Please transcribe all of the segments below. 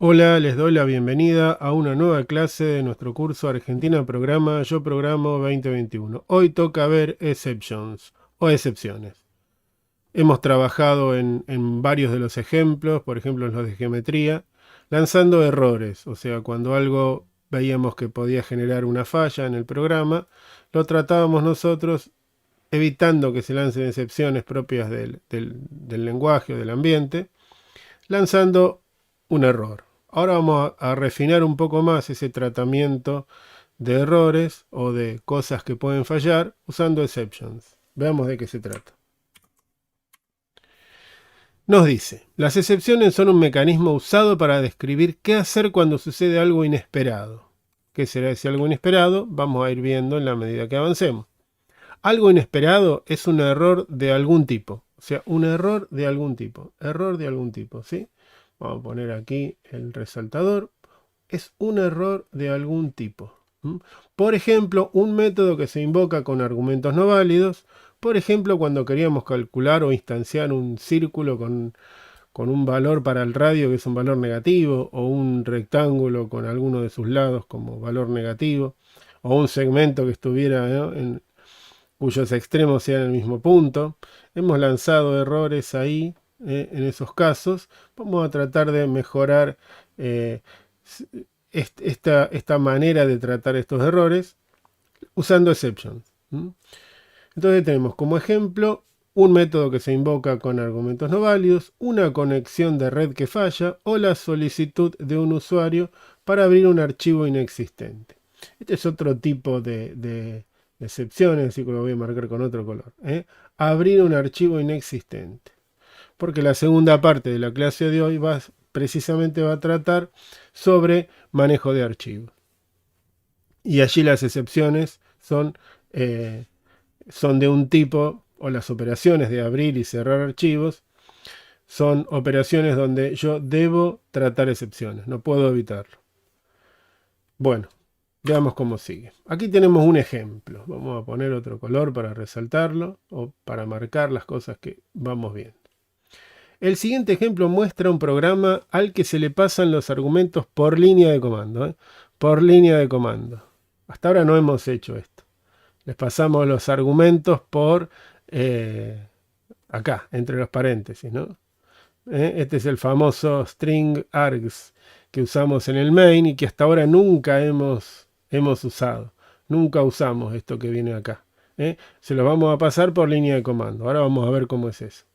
Hola, les doy la bienvenida a una nueva clase de nuestro curso Argentina Programa, Yo Programo 2021. Hoy toca ver exceptions o excepciones. Hemos trabajado en varios de los ejemplos, por ejemplo en los de geometría, lanzando errores, o sea, cuando algo veíamos que podía generar una falla en el programa, lo tratábamos nosotros evitando que se lancen excepciones propias del lenguaje o del ambiente, lanzando un error. Ahora vamos a refinar un poco más ese tratamiento de errores o de cosas que pueden fallar usando exceptions. Veamos de qué se trata. Nos dice, las excepciones son un mecanismo usado para describir qué hacer cuando sucede algo inesperado. ¿Qué será ese algo inesperado? Vamos a ir viendo en la medida que avancemos. Algo inesperado es un error de algún tipo. O sea, un error de algún tipo. Error de algún tipo, ¿sí? Vamos a poner aquí el resaltador. Es un error de algún tipo. Por ejemplo, un método que se invoca con argumentos no válidos. Por ejemplo, cuando queríamos calcular o instanciar un círculo con un valor para el radio que es un valor negativo, o un rectángulo con alguno de sus lados como valor negativo, o un segmento que estuviera, ¿no?, cuyos extremos sean el mismo punto. Hemos lanzado errores ahí, en esos casos. Vamos a tratar de mejorar eh, esta manera de tratar estos errores usando exceptions. Entonces tenemos como ejemplo un método que se invoca con argumentos no válidos, una conexión de red que falla o la solicitud de un usuario para abrir un archivo inexistente. Este es otro tipo de excepciones, así que lo voy a marcar con otro color. Abrir un archivo inexistente. Porque la segunda parte de la clase de hoy precisamente va a tratar sobre manejo de archivos. Y allí las excepciones son de un tipo, o las operaciones de abrir y cerrar archivos, son operaciones donde yo debo tratar excepciones, no puedo evitarlo. Bueno, veamos cómo sigue. Aquí tenemos un ejemplo. Vamos a poner otro color para resaltarlo o para marcar las cosas que vamos viendo. El siguiente ejemplo muestra un programa al que se le pasan los argumentos por línea de comando. Por línea de comando. Hasta ahora no hemos hecho esto. Les pasamos los argumentos por acá, entre los paréntesis, ¿no? Este es el famoso string args que usamos en el main y que hasta ahora nunca hemos usado. Nunca usamos esto que viene acá. Se lo vamos a pasar por línea de comando. Ahora vamos a ver cómo es eso.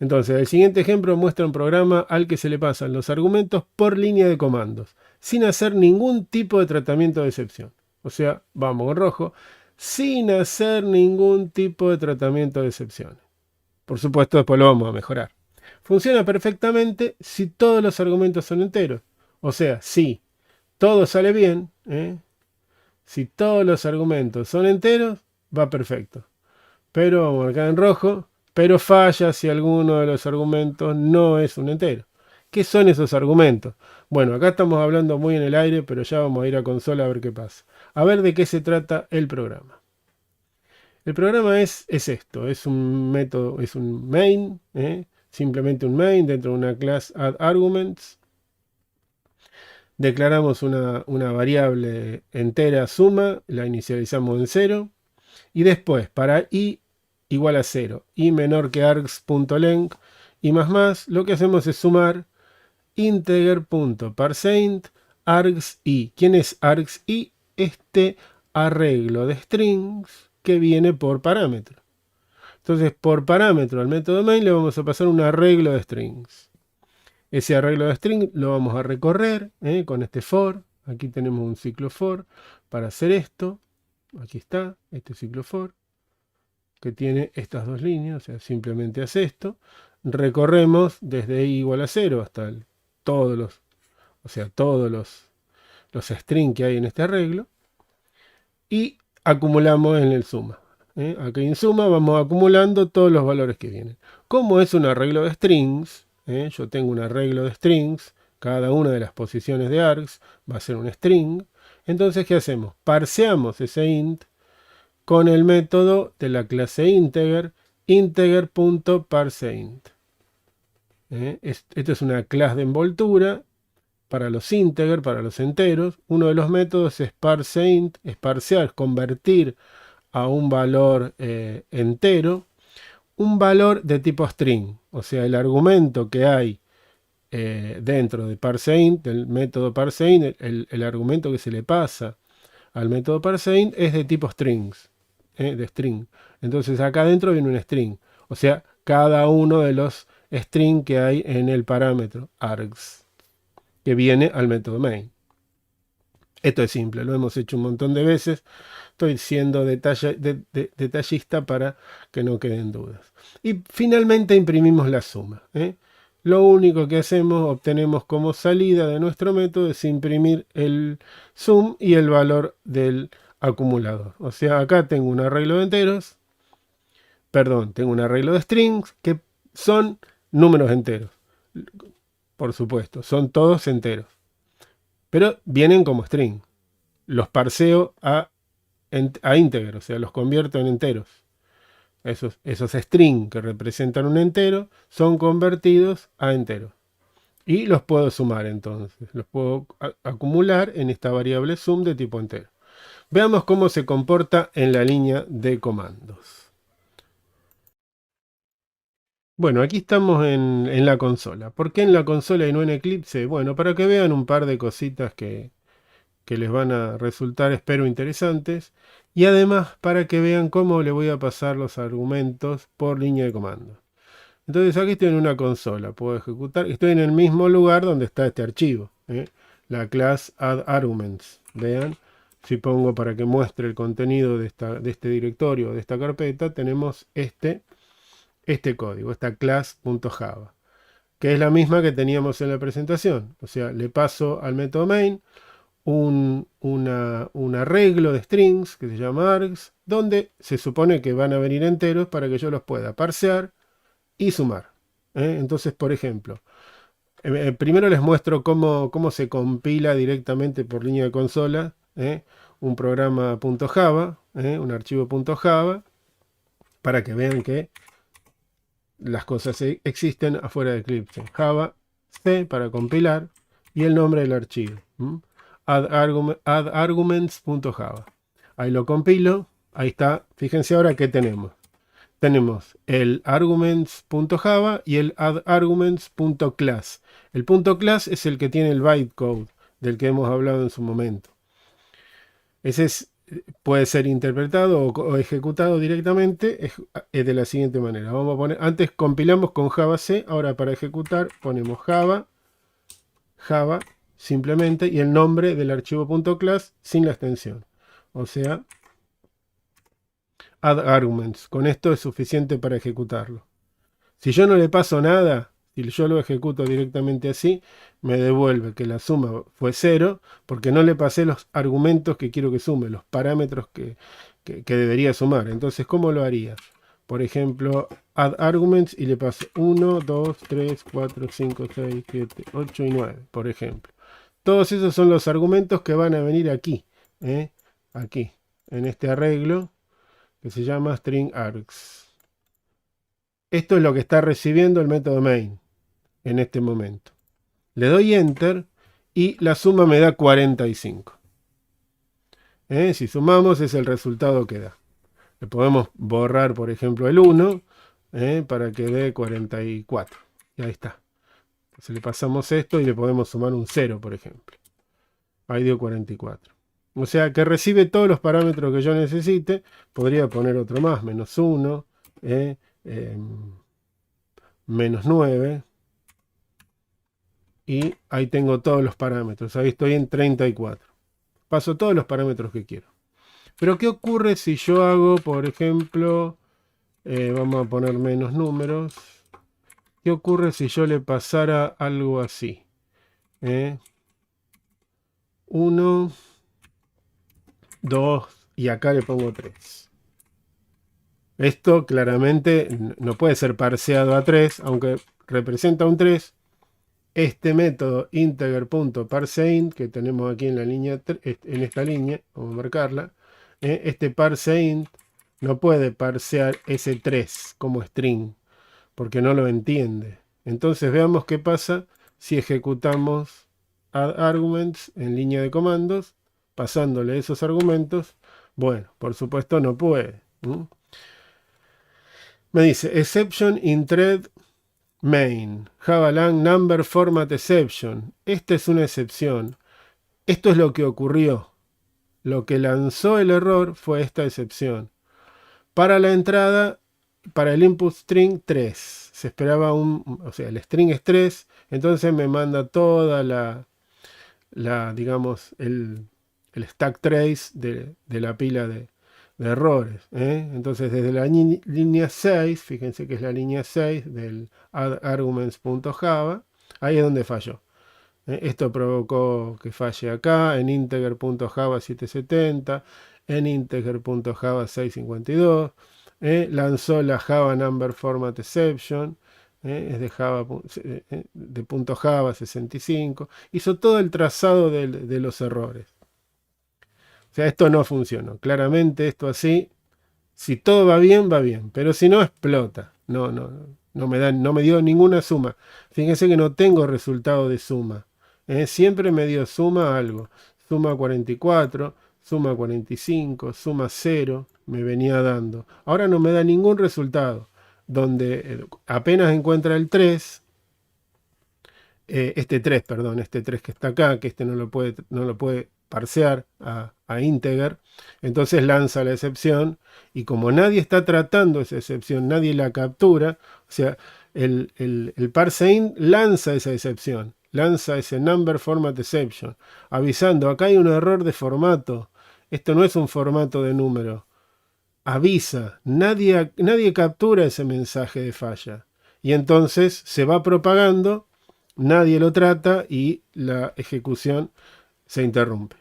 Entonces, el siguiente ejemplo muestra un programa al que se le pasan los argumentos por línea de comandos, sin hacer ningún tipo de tratamiento de excepción. O sea, vamos en rojo, sin hacer ningún tipo de tratamiento de excepciones. Por supuesto, después lo vamos a mejorar. Funciona perfectamente si todos los argumentos son enteros. O sea, si todo sale bien, si todos los argumentos son enteros, va perfecto. Pero vamos a marcar en rojo, pero falla si alguno de los argumentos no es un entero. ¿Qué son esos argumentos? Bueno, acá estamos hablando muy en el aire, pero ya vamos a ir a consola a ver qué pasa. A ver de qué se trata el programa. El programa es esto, es un método, es un main, simplemente un main dentro de una clase add arguments. Declaramos una variable entera suma, la inicializamos en 0. Y después, para i igual a 0, i menor que args.length y más, lo que hacemos es sumar integer.parseInt args i. ¿Quién es args i? Este arreglo de strings que viene por parámetro. Entonces, por parámetro al método main le vamos a pasar un arreglo de strings. Ese arreglo de strings lo vamos a recorrer con este for. Aquí tenemos un ciclo for para hacer esto. Aquí está, este ciclo for, que tiene estas dos líneas, o sea, simplemente hace esto. Recorremos desde i igual a 0 hasta todos los strings que hay en este arreglo. Y acumulamos en el suma. Aquí en suma vamos acumulando todos los valores que vienen. Como es un arreglo de strings, yo tengo un arreglo de strings, cada una de las posiciones de args va a ser un string. Entonces, ¿qué hacemos? Parseamos ese int con el método de la clase integer, integer.parseInt. Esto es una clase de envoltura para los integer, para los enteros. Uno de los métodos es parseInt, es parsear, es convertir a un valor entero, un valor de tipo string. O sea, el argumento que hay dentro de parseInt, del método parseInt, el argumento que se le pasa al método parseInt es de tipo strings, de string. Entonces acá adentro viene un string. O sea, cada uno de los string que hay en el parámetro args, que viene al método main. Esto es simple, lo hemos hecho un montón de veces. Estoy siendo detallista para que no queden dudas. Y finalmente imprimimos la suma. Lo único que hacemos, obtenemos como salida de nuestro método es imprimir el sum y el valor del acumulador. O sea, acá tengo un arreglo de enteros, perdón, tengo un arreglo de strings que son números enteros. Por supuesto, son todos enteros. Pero vienen como string. Los parseo a íntegros, o sea, los convierto en enteros. Esos string que representan un entero son convertidos a enteros. Y los puedo sumar entonces. Los puedo acumular en esta variable sum de tipo entero. Veamos cómo se comporta en la línea de comandos. Bueno, aquí estamos en la consola. ¿Por qué en la consola y no en Eclipse? Bueno, para que vean un par de cositas que les van a resultar, espero, interesantes. Y además para que vean cómo le voy a pasar los argumentos por línea de comando. Entonces aquí estoy en una consola, puedo ejecutar, estoy en el mismo lugar donde está este archivo, la class add_arguments. Vean, si pongo para que muestre el contenido de este directorio, de esta carpeta, tenemos este código, esta class.java, que es la misma que teníamos en la presentación. O sea, le paso al método main un arreglo de strings que se llama args, donde se supone que van a venir enteros para que yo los pueda parsear y sumar. Entonces, por ejemplo, primero les muestro cómo se compila directamente por línea de consola un programa .java, un archivo .java, para que vean que las cosas existen afuera de Eclipse. Java C para compilar y el nombre del archivo. Add_arguments.java. Ahí lo compilo. Ahí está. Fíjense ahora qué tenemos. Tenemos el arguments.java y el add_arguments.class. El .class es el que tiene el bytecode del que hemos hablado en su momento. Ese puede ser interpretado o ejecutado directamente es de la siguiente manera. Vamos a poner, antes compilamos con Java C, ahora para ejecutar ponemos Java simplemente y el nombre del archivo .class sin la extensión. O sea, add arguments. Con esto es suficiente para ejecutarlo. Si yo no le paso nada, si yo lo ejecuto directamente así, me devuelve que la suma fue 0, porque no le pasé los argumentos que quiero que sume, los parámetros que debería sumar. Entonces, ¿cómo lo haría? Por ejemplo, add arguments y le paso 1, 2, 3, 4, 5, 6, 7, 8 y 9, por ejemplo. Todos esos son los argumentos que van a venir aquí, aquí, en este arreglo que se llama string args. Esto es lo que está recibiendo el método main en este momento. Le doy enter y la suma me da 45. Si sumamos es el resultado que da. Le podemos borrar, por ejemplo, el 1 para que dé 44. Y ahí está. Entonces le pasamos esto y le podemos sumar un 0, por ejemplo. Ahí dio 44. O sea que recibe todos los parámetros que yo necesite. Podría poner otro más, menos 1, menos 9. Y ahí tengo todos los parámetros. Ahí estoy en 34. Paso todos los parámetros que quiero. Pero ¿qué ocurre si yo hago, por ejemplo, vamos a poner menos números? ¿Qué ocurre si yo le pasara algo así? 1, 2 y acá le pongo 3. Esto claramente no puede ser parseado a 3, aunque representa un 3. Este método integer.parseInt que tenemos aquí en la línea, en esta línea, vamos a marcarla, este parseInt no puede parsear ese 3 como string, porque no lo entiende. Entonces veamos qué pasa si ejecutamos add arguments en línea de comandos, pasándole esos argumentos. Bueno, por supuesto no puede. Me dice, exception in thread main, javalang number format exception. Esta es una excepción. Esto es lo que ocurrió. Lo que lanzó el error fue esta excepción. Para la entrada, para el input string 3. Se esperaba o sea, el string es 3, entonces me manda toda digamos, el stack trace de la pila de errores. Entonces, desde la línea 6, fíjense que es la línea 6 del add arguments.java, ahí es donde falló. Esto provocó que falle acá, en integer.java 770, en integer.java 652. Lanzó la Java Number Format Exception, es de Java de .java 65. Hizo todo el trazado de los errores. O sea, esto no funcionó. Claramente esto así, si todo va bien, pero si no, explota. No me dio ninguna suma. Fíjense que no tengo resultado de suma. Siempre me dio suma algo. Suma 44, suma 45, suma 0, me venía dando. Ahora no me da ningún resultado. Donde apenas encuentra el 3, este 3 que está acá, que este no lo puede parsear a integer, entonces lanza la excepción, y como nadie está tratando esa excepción, nadie la captura, o sea, el parseInt lanza esa excepción, lanza ese number format exception, avisando, acá hay un error de formato, esto no es un formato de número, avisa, nadie captura ese mensaje de falla, y entonces se va propagando, nadie lo trata y la ejecución se interrumpe.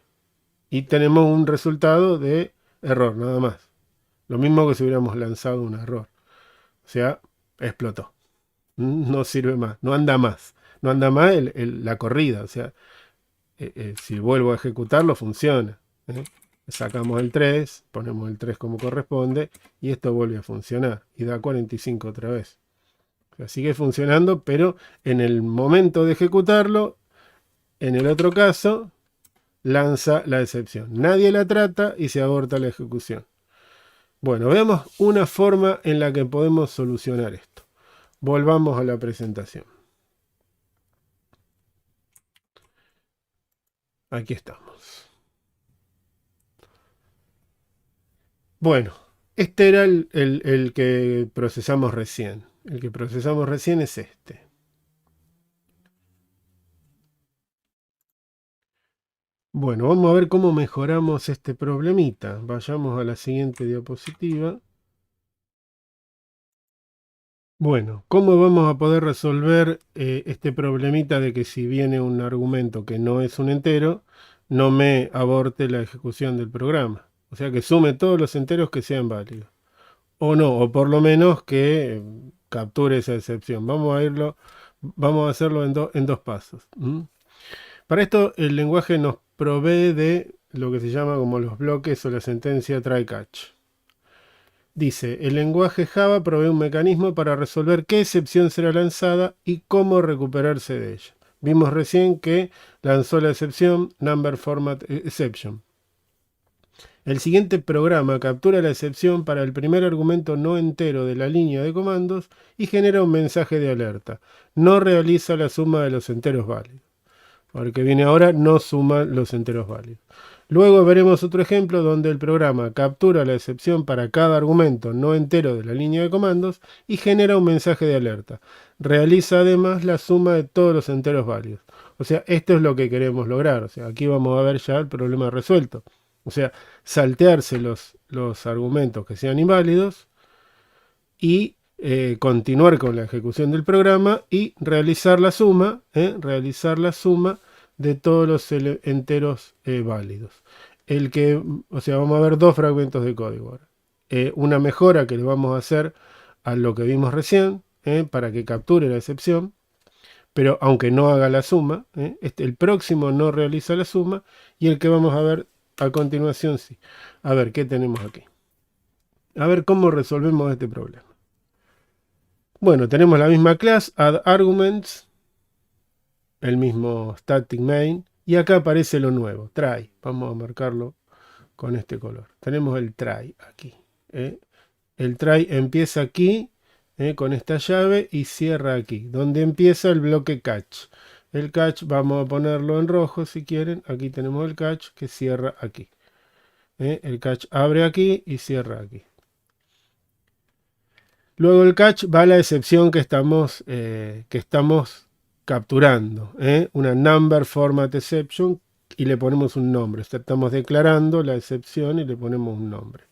Y tenemos un resultado de error, nada más. Lo mismo que si hubiéramos lanzado un error. O sea, explotó. No sirve más, no anda más. No anda más la corrida. O sea, si vuelvo a ejecutarlo, funciona. Sacamos el 3, ponemos el 3 como corresponde y esto vuelve a funcionar. Y da 45 otra vez. O sea, sigue funcionando, pero en el momento de ejecutarlo, en el otro caso, lanza la excepción. Nadie la trata y se aborta la ejecución. Bueno, veamos una forma en la que podemos solucionar esto. Volvamos a la presentación. Aquí estamos. Bueno, este era el que procesamos recién. El que procesamos recién es este. Bueno, vamos a ver cómo mejoramos este problemita. Vayamos a la siguiente diapositiva. Bueno, ¿cómo vamos a poder resolver este problemita de que si viene un argumento que no es un entero, no me aborte la ejecución del programa? O sea, que sume todos los enteros que sean válidos. O no, o por lo menos que capture esa excepción. Vamos a hacerlo en dos pasos. Para esto, el lenguaje nos provee de lo que se llama como los bloques o la sentencia try-catch. Dice, el lenguaje Java provee un mecanismo para resolver qué excepción será lanzada y cómo recuperarse de ella. Vimos recién que lanzó la excepción number format exception. El siguiente programa captura la excepción para el primer argumento no entero de la línea de comandos y genera un mensaje de alerta. No realiza la suma de los enteros válidos. Ahora que viene ahora, no suma los enteros válidos. Luego veremos otro ejemplo donde el programa captura la excepción para cada argumento no entero de la línea de comandos y genera un mensaje de alerta. Realiza además la suma de todos los enteros válidos. O sea, esto es lo que queremos lograr. O sea, aquí vamos a ver ya el problema resuelto. O sea, saltearse los argumentos que sean inválidos y continuar con la ejecución del programa y realizar la suma de todos los enteros válidos. O sea, vamos a ver dos fragmentos de código ahora. Una mejora que le vamos a hacer a lo que vimos recién, para que capture la excepción, pero aunque no haga la suma, el próximo no realiza la suma, y el que vamos a ver a continuación sí. A ver, ¿qué tenemos aquí? A ver cómo resolvemos este problema. Bueno, tenemos la misma clase, add arguments, el mismo static main. Y acá aparece lo nuevo, try. Vamos a marcarlo con este color. Tenemos el try aquí. El try empieza aquí con esta llave y cierra aquí, donde empieza el bloque catch. El catch vamos a ponerlo en rojo si quieren. Aquí tenemos el catch que cierra aquí. El catch abre aquí y cierra aquí. Luego el catch va a la excepción que estamos capturando. Una number format exception y le ponemos un nombre. O sea, estamos declarando la excepción y le ponemos un nombre.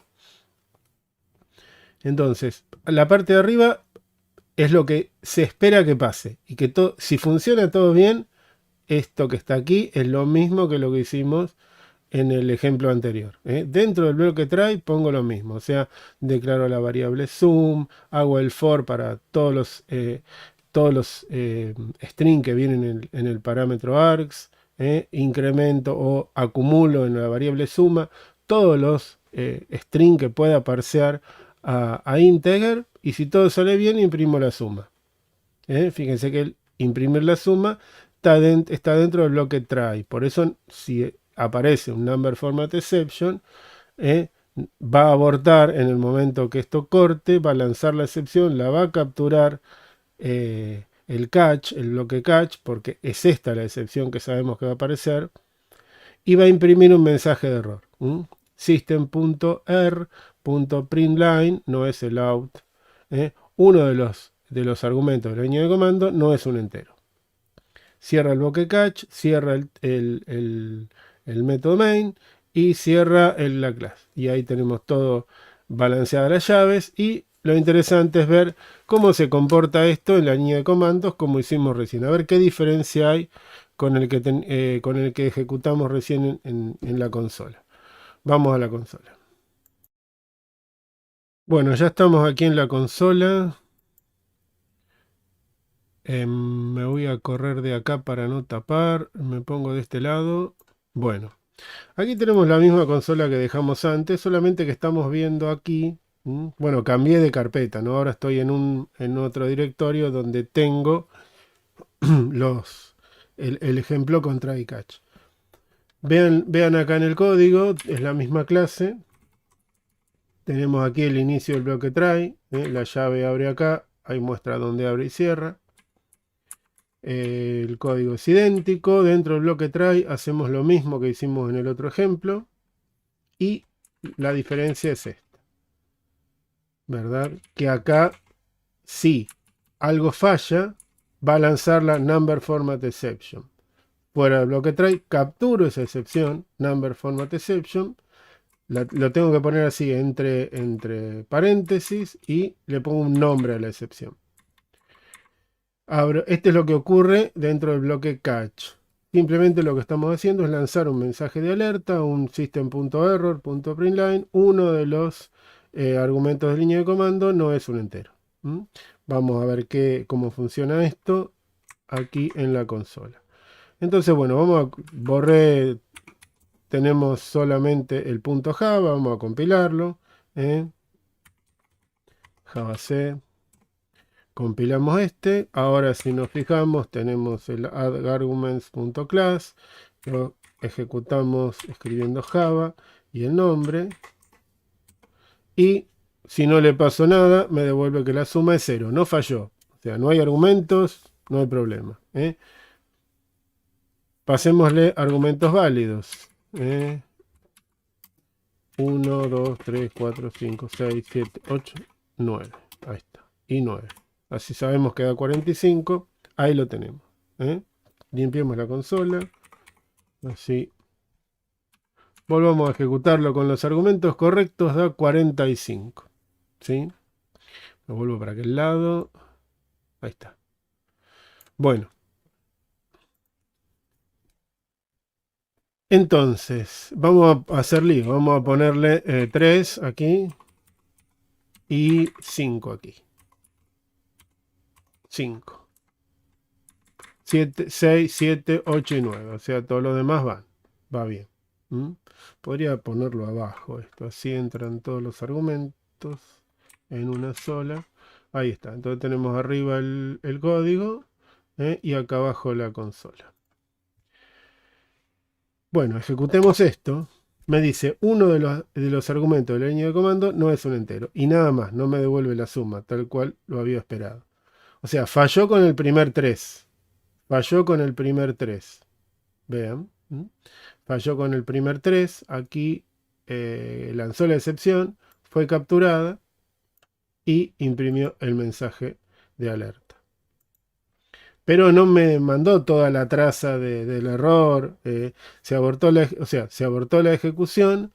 Entonces, la parte de arriba es lo que se espera que pase. Y que si funciona todo bien, esto que está aquí es lo mismo que lo que hicimos en el ejemplo anterior. Dentro del bloque try pongo lo mismo. O sea, declaro la variable sum, hago el for para todos los string que vienen en el parámetro args, incremento o acumulo en la variable suma todos los string que pueda parsear a integer, y si todo sale bien imprimo la suma. Fíjense que el imprimir la suma está dentro del bloque try. Por eso si aparece un number format exception, va a abortar en el momento que esto corte, va a lanzar la excepción, la va a capturar el catch, el bloque catch, porque es esta la excepción que sabemos que va a aparecer, y va a imprimir un mensaje de error. System.err.println no es el out. Uno de los argumentos de la línea de comando no es un entero. Cierra el bloque catch, cierra el método main y cierra la clase. Y ahí tenemos todo balanceadas las llaves, y lo interesante es ver cómo se comporta esto en la línea de comandos como hicimos recién. A ver qué diferencia hay con el que ejecutamos recién en la consola. Vamos a la consola. Bueno, ya estamos aquí en la consola. Me voy a correr de acá para no tapar. Me pongo de este lado. Bueno, aquí tenemos la misma consola que dejamos antes, solamente que estamos viendo aquí. Bueno, cambié de carpeta, ¿no? Ahora estoy en otro directorio donde tengo el ejemplo con try catch. Vean acá en el código, es la misma clase. Tenemos aquí el inicio del bloque try, la llave abre acá, ahí muestra dónde abre y cierra. El código es idéntico, dentro del bloque try hacemos lo mismo que hicimos en el otro ejemplo, y la diferencia es esta, ¿verdad? Que acá, si algo falla, va a lanzar la number format exception. Fuera del bloque try, capturo esa excepción, number format exception, lo tengo que poner así entre paréntesis y le pongo un nombre a la excepción. Este es lo que ocurre dentro del bloque catch. Simplemente lo que estamos haciendo es lanzar un mensaje de alerta, un system.error.println. Uno de los argumentos de línea de comando no es un entero. Vamos a ver cómo funciona esto aquí en la consola. Entonces, bueno, borré, tenemos solamente el punto Java, vamos a compilarlo. Java C. Compilamos este. Ahora si nos fijamos tenemos el add_arguments.class. Lo ejecutamos escribiendo Java y el nombre. Y si no le pasó nada, me devuelve que la suma es 0. No falló. O sea, no hay argumentos, no hay problema. Pasémosle argumentos válidos. 1, 2, 3, 4, 5, 6, 7, 8, 9. Ahí está. Y 9. Así sabemos que da 45. Ahí lo tenemos. Limpiemos la consola. Así. Volvamos a ejecutarlo con los argumentos correctos. Da 45. ¿Sí? Lo vuelvo para aquel lado. Ahí está. Bueno. Entonces, vamos a hacer lío. Vamos a ponerle 3 aquí. Y 5 aquí. 5. 7, 6, 7, 8 y 9. O sea, todos los demás va bien. Podría ponerlo abajo esto. Así entran todos los argumentos en una sola. Ahí está. Entonces tenemos arriba el código. y acá abajo la consola. Bueno, ejecutemos esto. Me dice, uno de los argumentos de la línea de comando no es un entero. Y nada más, no me devuelve la suma, tal cual lo había esperado. O sea, falló con el primer 3. Falló con el primer 3. Vean. Falló con el primer 3. Aquí lanzó la excepción, fue capturada y imprimió el mensaje de alerta. Pero no me mandó toda la traza del error. Se abortó o sea, se abortó la ejecución,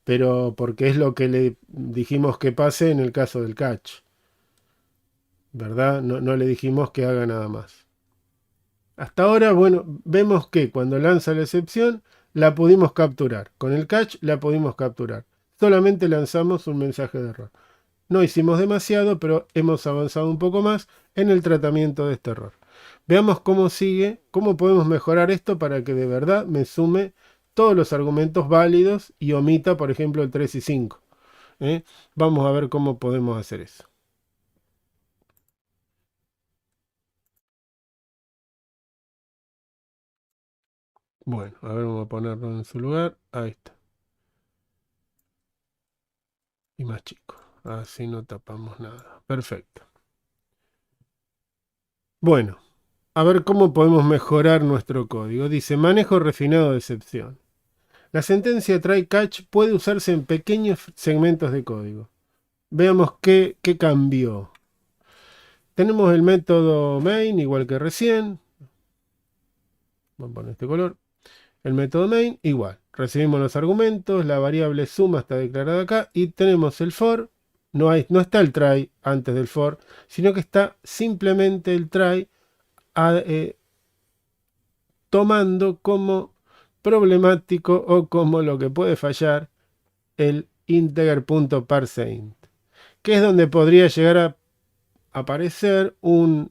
pero porque es lo que le dijimos que pase en el caso del catch, ¿verdad? No le dijimos que haga nada más. Hasta ahora, bueno, vemos que cuando lanza la excepción la pudimos capturar. Con el catch la pudimos capturar. Solamente lanzamos un mensaje de error. No hicimos demasiado, pero hemos avanzado un poco más en el tratamiento de este error. Veamos cómo sigue, cómo podemos mejorar esto para que de verdad me sume todos los argumentos válidos y omita, por ejemplo, el 3 y 5. Vamos a ver cómo podemos hacer eso. Bueno, a ver, vamos a ponerlo en su lugar. Ahí está. Y más chico. Así no tapamos nada. Perfecto. Bueno, a ver cómo podemos mejorar nuestro código. Dice, manejo refinado de excepción. La sentencia try catch puede usarse en pequeños segmentos de código. Veamos qué cambió. Tenemos el método main, igual que recién. Vamos a poner este color. El método main, igual. Recibimos los argumentos, la variable suma está declarada acá y tenemos el for. No está el try antes del for, sino que está simplemente el try tomando como problemático o como lo que puede fallar el integer.parseInt, que es donde podría llegar a aparecer un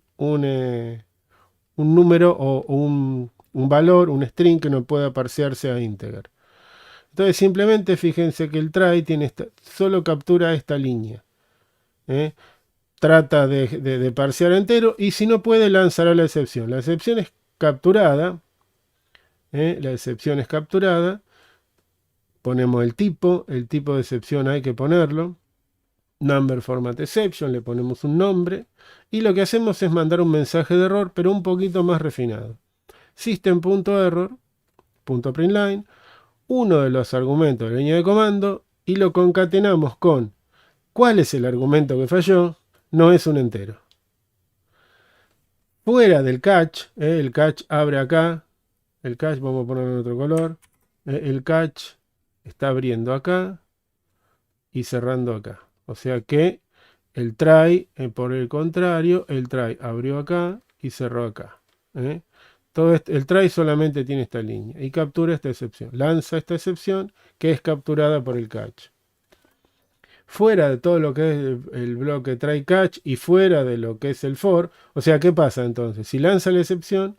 número o un valor, un string que no pueda parsearse a integer. Entonces simplemente fíjense que el try solo captura esta línea. Trata de parsear entero y si no puede lanzará la excepción. La excepción es capturada. La excepción es capturada. Ponemos el tipo de excepción hay que ponerlo. Number format exception, le ponemos un nombre. Y lo que hacemos es mandar un mensaje de error, pero un poquito más refinado. System.error.println, uno de los argumentos de la línea de comando, y lo concatenamos con ¿cuál es el argumento que falló? No es un entero. Fuera del catch, el catch abre acá. El catch, vamos a ponerlo en otro color. El catch está abriendo acá y cerrando acá. O sea que el try, por el contrario, el try abrió acá y cerró acá. El try solamente tiene esta línea y captura esta excepción. Lanza esta excepción que es capturada por el catch. Fuera de todo lo que es el bloque try catch y fuera de lo que es el for, o sea, ¿qué pasa entonces? Si lanza la excepción,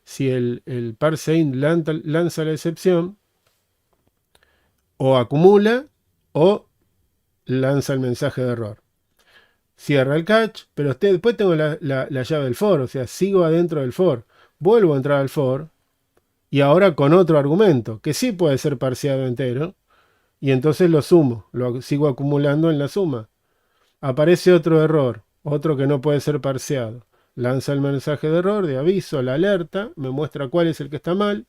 si el parseInt lanza la excepción, o acumula o lanza el mensaje de error. Cierra el catch, pero después tengo la llave del for, o sea, sigo adentro del for. Vuelvo a entrar al for y ahora con otro argumento, que sí puede ser parseado entero, y entonces lo sumo, lo sigo acumulando en la suma. Aparece otro error, otro que no puede ser parseado. Lanza el mensaje de error, de aviso, la alerta, me muestra cuál es el que está mal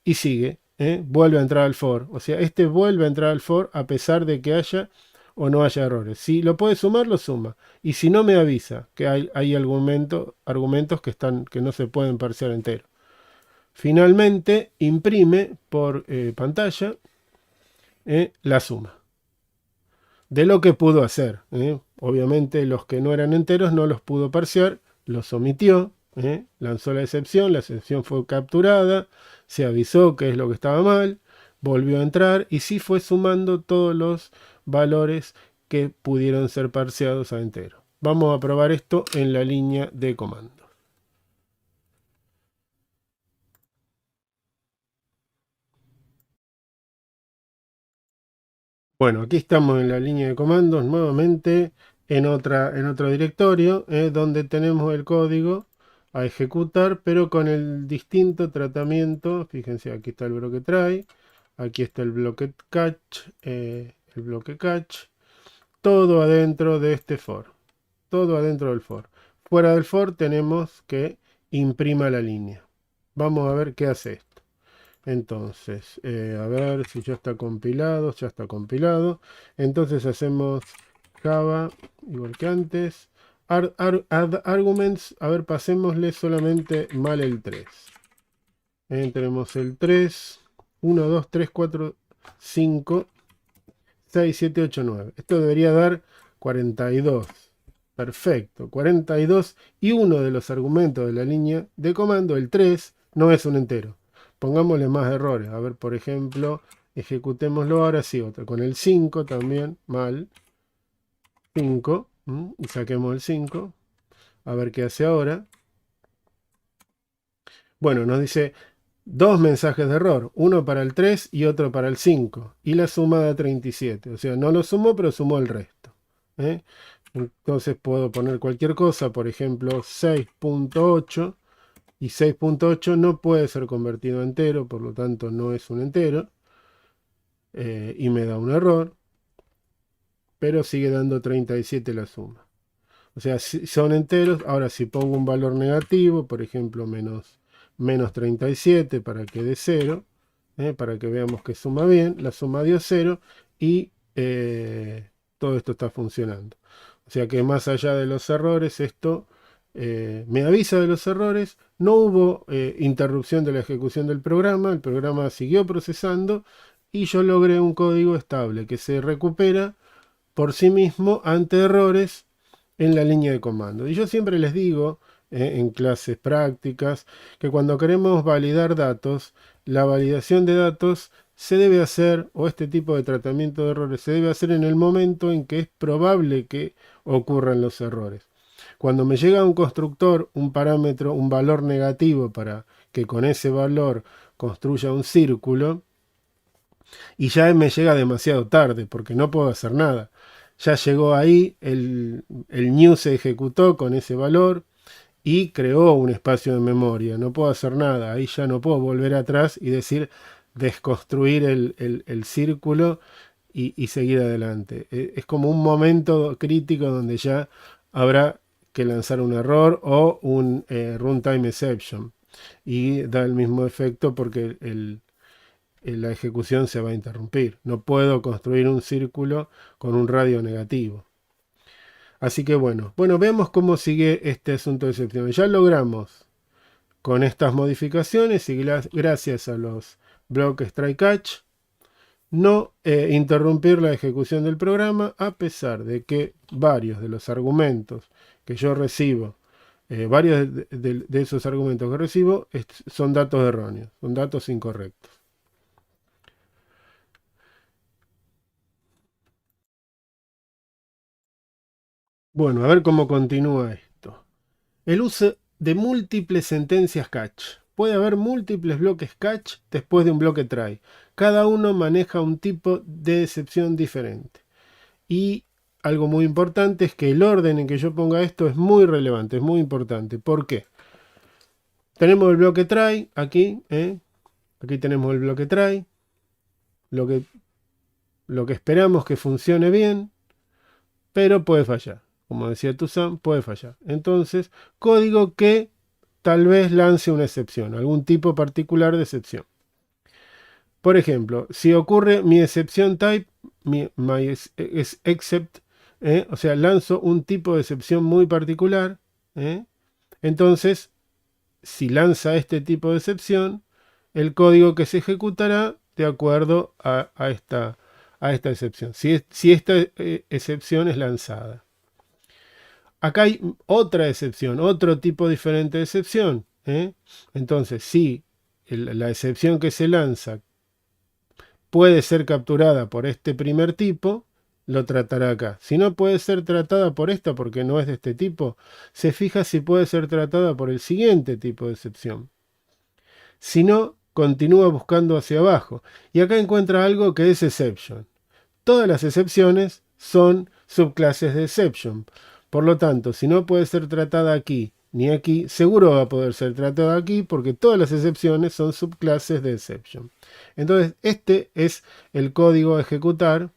y sigue. Vuelve a entrar al for. O sea, este vuelve a entrar al for a pesar de que haya o no haya errores. Si lo puede sumar, lo suma. Y si no, me avisa que hay argumentos que no se pueden parsear entero. Finalmente, imprime por pantalla la suma de lo que pudo hacer. Obviamente los que no eran enteros no los pudo parsear, los omitió, lanzó la excepción fue capturada, se avisó que es lo que estaba mal, volvió a entrar y sí fue sumando todos los valores que pudieron ser parseados a entero. Vamos a probar esto en la línea de comando. Bueno, aquí estamos en la línea de comandos nuevamente en otro directorio donde tenemos el código a ejecutar, pero con el distinto tratamiento. Fíjense, aquí está el bloque try, aquí está el bloque catch, todo adentro de este for, todo adentro del for. Fuera del for tenemos que imprima la línea. Vamos a ver qué hace esto. Entonces, a ver si ya está compilado, ya está compilado. Entonces hacemos Java, igual que antes. Add arguments, a ver, pasémosle solamente mal el 3. Tenemos el 3, 1, 2, 3, 4, 5, 6, 7, 8, 9. Esto debería dar 42. Perfecto, 42. Y uno de los argumentos de la línea de comando, el 3, no es un entero. Pongámosle más errores. A ver, por ejemplo, ejecutémoslo ahora sí, otra. Con el 5 también, mal. 5. Y saquemos el 5. A ver qué hace ahora. Bueno, nos dice dos mensajes de error, uno para el 3 y otro para el 5, y la suma da 37. O sea, no lo sumó, pero sumó el resto. Entonces puedo poner cualquier cosa, por ejemplo 6.8, y 6.8 no puede ser convertido a entero, por lo tanto no es un entero, y me da un error, pero sigue dando 37 la suma. O sea, si son enteros. Ahora si pongo un valor negativo, por ejemplo menos 37 para que dé 0, para que veamos que suma bien, la suma dio 0 y todo esto está funcionando. O sea que más allá de los errores, esto me avisa de los errores. No hubo interrupción de la ejecución del programa, el programa siguió procesando y yo logré un código estable que se recupera por sí mismo ante errores en la línea de comando. Y yo siempre les digo en clases prácticas que cuando queremos validar datos, la validación de datos se debe hacer, o este tipo de tratamiento de errores se debe hacer en el momento en que es probable que ocurran los errores. Cuando me llega un constructor, un parámetro, un valor negativo para que con ese valor construya un círculo, y ya me llega demasiado tarde porque no puedo hacer nada. Ya llegó ahí, el new se ejecutó con ese valor y creó un espacio de memoria. No puedo hacer nada, ahí ya no puedo volver atrás y decir desconstruir el círculo y seguir adelante. Es como un momento crítico donde ya habrá que lanzar un error o un runtime exception. Y da el mismo efecto porque la ejecución se va a interrumpir. No puedo construir un círculo con un radio negativo. Así que bueno, veamos cómo sigue este asunto de excepciones. Ya logramos con estas modificaciones y gracias a los bloques try catch no interrumpir la ejecución del programa, a pesar de que varios de los argumentos que yo recibo, varios de esos argumentos que recibo son datos erróneos, son datos incorrectos. Bueno, a ver cómo continúa esto. El uso de múltiples sentencias catch. Puede haber múltiples bloques catch después de un bloque try. Cada uno maneja un tipo de excepción diferente. Y algo muy importante es que el orden en que yo ponga esto es muy relevante, es muy importante. ¿Por qué? Tenemos el bloque try aquí. Aquí tenemos el bloque try. Lo que esperamos que funcione bien, pero puede fallar. Como decía Toussaint, puede fallar. Entonces, código que tal vez lance una excepción, algún tipo particular de excepción. Por ejemplo, si ocurre mi excepción type, my except, o sea, lanzo un tipo de excepción muy particular, entonces, si lanza este tipo de excepción, el código que se ejecutará de acuerdo a esta excepción, si esta excepción es lanzada. Acá hay otra excepción, otro tipo diferente de excepción. Entonces, si la excepción que se lanza puede ser capturada por este primer tipo, lo tratará acá. Si no puede ser tratada por esta porque no es de este tipo, se fija si puede ser tratada por el siguiente tipo de excepción. Si no, continúa buscando hacia abajo. Y acá encuentra algo que es exception. Todas las excepciones son subclases de exception. Por lo tanto, si no puede ser tratada aquí ni aquí, seguro va a poder ser tratado aquí porque todas las excepciones son subclases de exception. Entonces, este es el código a ejecutar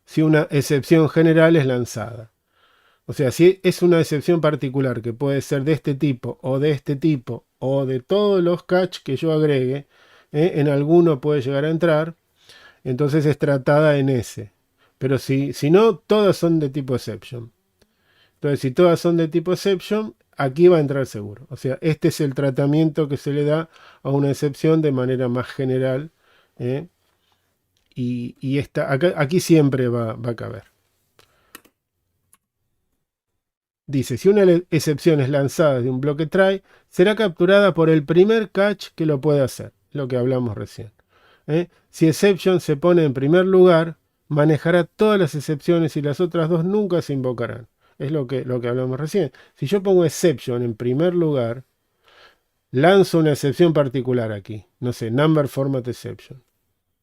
si una excepción general es lanzada. O sea, si es una excepción particular que puede ser de este tipo o de este tipo o de todos los catch que yo agregue, en alguno puede llegar a entrar, entonces es tratada en ese. Pero si no, todas son de tipo exception. Entonces, si todas son de tipo exception, aquí va a entrar seguro. O sea, este es el tratamiento que se le da a una excepción de manera más general. Y aquí siempre va a caber. Dice, si una excepción es lanzada de un bloque try, será capturada por el primer catch que lo pueda hacer, lo que hablamos recién. Si exception se pone en primer lugar, manejará todas las excepciones y las otras dos nunca se invocarán. Es lo que hablamos recién. Si yo pongo exception en primer lugar, lanzo una excepción particular aquí. No sé, number format exception.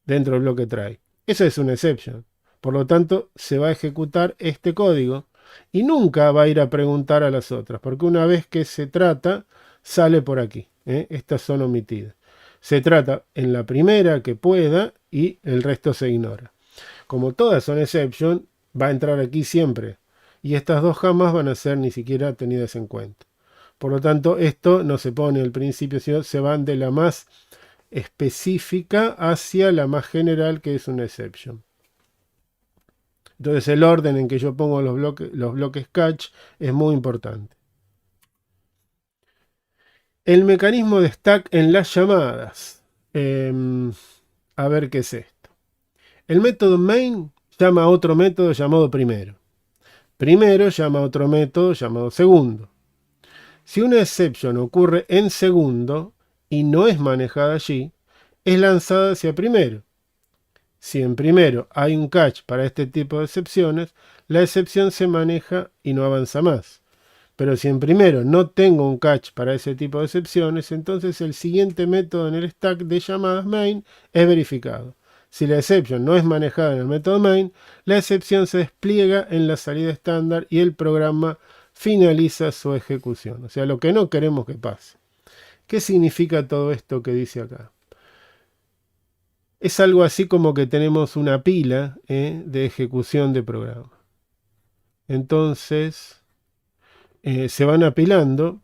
Dentro del bloque try. Eso es una exception. Por lo tanto, se va a ejecutar este código y nunca va a ir a preguntar a las otras, porque una vez que se trata, sale por aquí. Estas son omitidas. Se trata en la primera que pueda y el resto se ignora. Como todas son exception, va a entrar aquí siempre. Y estas dos jamás van a ser ni siquiera tenidas en cuenta. Por lo tanto, esto no se pone al principio, sino se van de la más específica hacia la más general, que es una exception. Entonces el orden en que yo pongo los bloques catch es muy importante. El mecanismo de stack en las llamadas. A ver qué es esto. El método main llama a otro método llamado primero. Primero llama a otro método llamado segundo. Si una exception ocurre en segundo y no es manejada allí, es lanzada hacia primero. Si en primero hay un catch para este tipo de excepciones, la excepción se maneja y no avanza más. Pero si en primero no tengo un catch para ese tipo de excepciones, entonces el siguiente método en el stack de llamadas main es verificado. Si la exception no es manejada en el método main, la excepción se despliega en la salida estándar y el programa finaliza su ejecución. O sea, lo que no queremos que pase. ¿Qué significa todo esto que dice acá? Es algo así como que tenemos una pila de ejecución de programa. Entonces, se van apilando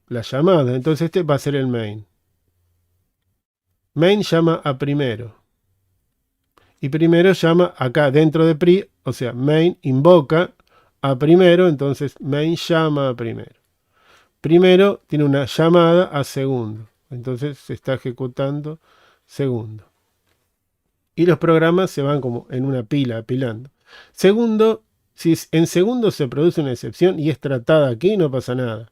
las llamadas. Entonces este va a ser el main. Main llama a primero. Y primero llama acá dentro de pri, o sea, main invoca a primero, entonces main llama a primero. Primero tiene una llamada a segundo. Entonces se está ejecutando segundo. Y los programas se van como en una pila apilando. Segundo, si en segundo se produce una excepción y es tratada aquí, no pasa nada.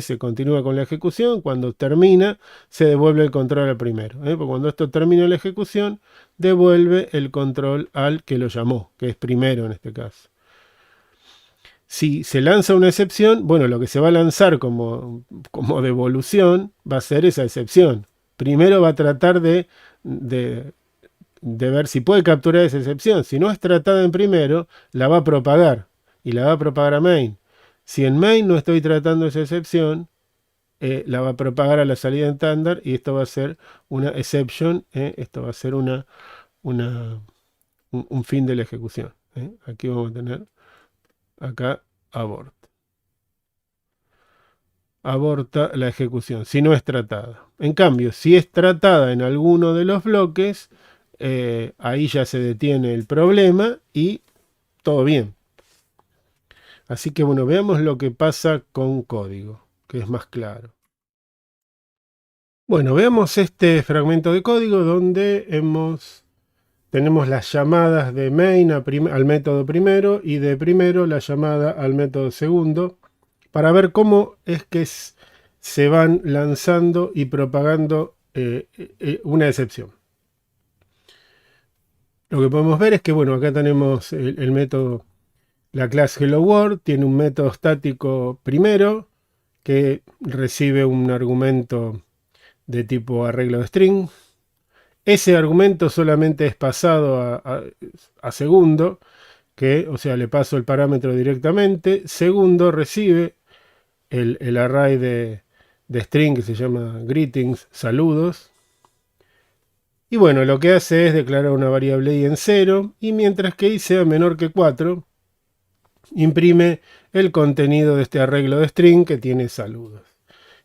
Se continúa con la ejecución. Cuando termina, se devuelve el control al primero. Porque cuando esto termina la ejecución, devuelve el control al que lo llamó, que es primero en este caso. Si se lanza una excepción, bueno, lo que se va a lanzar como devolución va a ser esa excepción. Primero va a tratar de ver si puede capturar esa excepción. Si no es tratada en primero, la va a propagar. Y la va a propagar a main. Si en main no estoy tratando esa excepción, la va a propagar a la salida estándar y esto va a ser una exception. Esto va a ser un fin de la ejecución. Aquí vamos a tener acá abort. Aborta la ejecución, si no es tratada. En cambio, si es tratada en alguno de los bloques, ahí ya se detiene el problema y todo bien. Así que bueno, veamos lo que pasa con código, que es más claro. Bueno, veamos este fragmento de código donde tenemos las llamadas de main al método primero y de primero la llamada al método segundo, para ver cómo es que se van lanzando y propagando una excepción. Lo que podemos ver es que, bueno, acá tenemos el método, la clase Hello World, tiene un método estático primero que recibe un argumento de tipo arreglo de string. Ese argumento solamente es pasado a segundo, o sea, le paso el parámetro directamente. Segundo recibe el array de string que se llama greetings, saludos. Y bueno, lo que hace es declarar una variable i en 0 y mientras que i sea menor que 4, imprime el contenido de este arreglo de string que tiene saludos.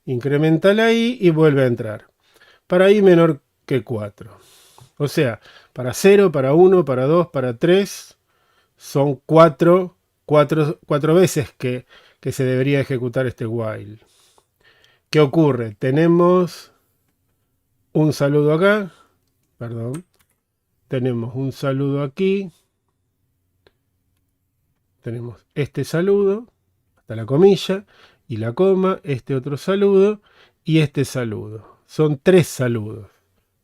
Incrementa la i y vuelve a entrar. Para i menor que 4. O sea, para 0, para 1, para 2, para 3, son 4 veces que se debería ejecutar este while. ¿Qué ocurre? Tenemos un saludo acá, perdón, tenemos un saludo aquí, tenemos este saludo, hasta la comilla, y la coma, este otro saludo, y este saludo. Son 3 saludos.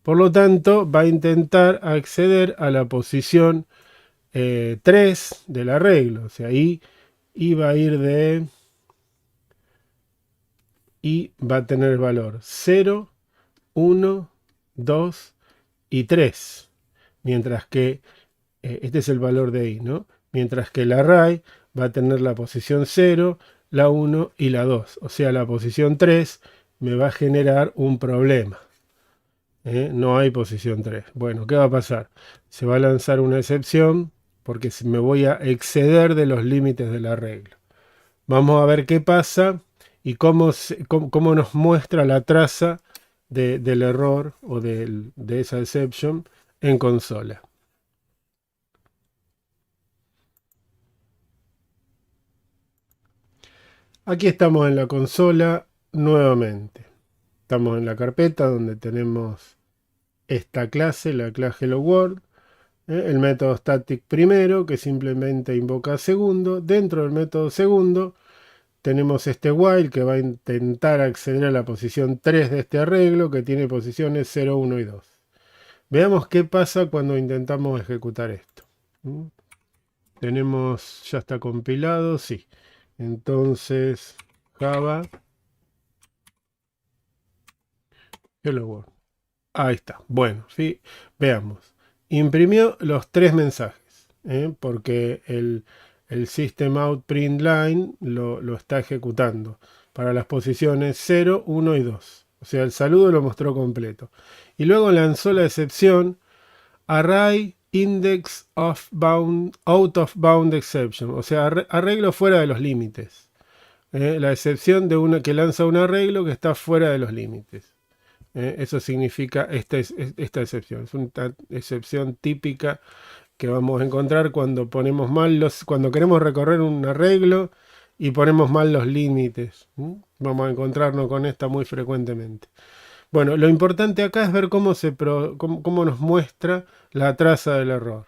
Por lo tanto, va a intentar acceder a la posición 3 del arreglo. O sea, ahí va a ir de... y va a tener valor 0, 1, 2 y 3. Mientras que este es el valor de i, ¿no? Mientras que el array va a tener la posición 0, la 1 y la 2. O sea, la posición 3 me va a generar un problema. No hay posición 3. Bueno, ¿qué va a pasar? Se va a lanzar una excepción porque me voy a exceder de los límites del arreglo. Vamos a ver qué pasa y cómo nos muestra la traza del error o de esa exception en consola. Aquí estamos en la consola nuevamente. Estamos en la carpeta donde tenemos esta clase, la clase Hello World. El método static primero, que simplemente invoca segundo. Dentro del método segundo tenemos este while que va a intentar acceder a la posición 3 de este arreglo, que tiene posiciones 0, 1 y 2. Veamos qué pasa cuando intentamos ejecutar esto. Tenemos, ya está compilado, sí. Entonces, Java, Hello World. Ahí está. Bueno, sí, veamos. Imprimió los 3 mensajes, porque el System Out Print Line lo está ejecutando para las posiciones 0, 1 y 2. O sea, el saludo lo mostró completo. Y luego lanzó la excepción Array Index of Bound, Out of Bound Exception. O sea, arreglo fuera de los límites. La excepción de una que lanza un arreglo que está fuera de los límites. Eso significa esta excepción. Es una excepción típica que vamos a encontrar cuando ponemos mal cuando queremos recorrer un arreglo y ponemos mal los límites. Vamos a encontrarnos con esta muy frecuentemente. Bueno, lo importante acá es ver cómo nos muestra la traza del error.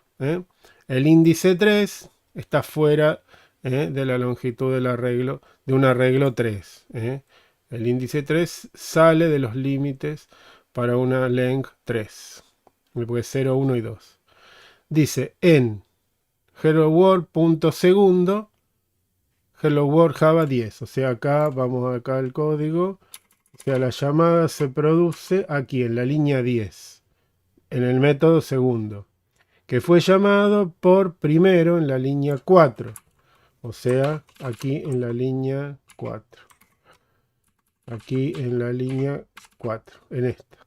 El índice 3 está fuera de la longitud del arreglo, de un arreglo 3. El índice 3 sale de los límites para una length 3, porque es 0, 1 y 2. Dice en hello world.segundo hello world Java 10. O sea, acá vamos acá al código. O sea, la llamada se produce aquí en la línea 10, en el método segundo, que fue llamado por primero en la línea 4. O sea, aquí en la línea 4. Aquí en la línea 4, en esta.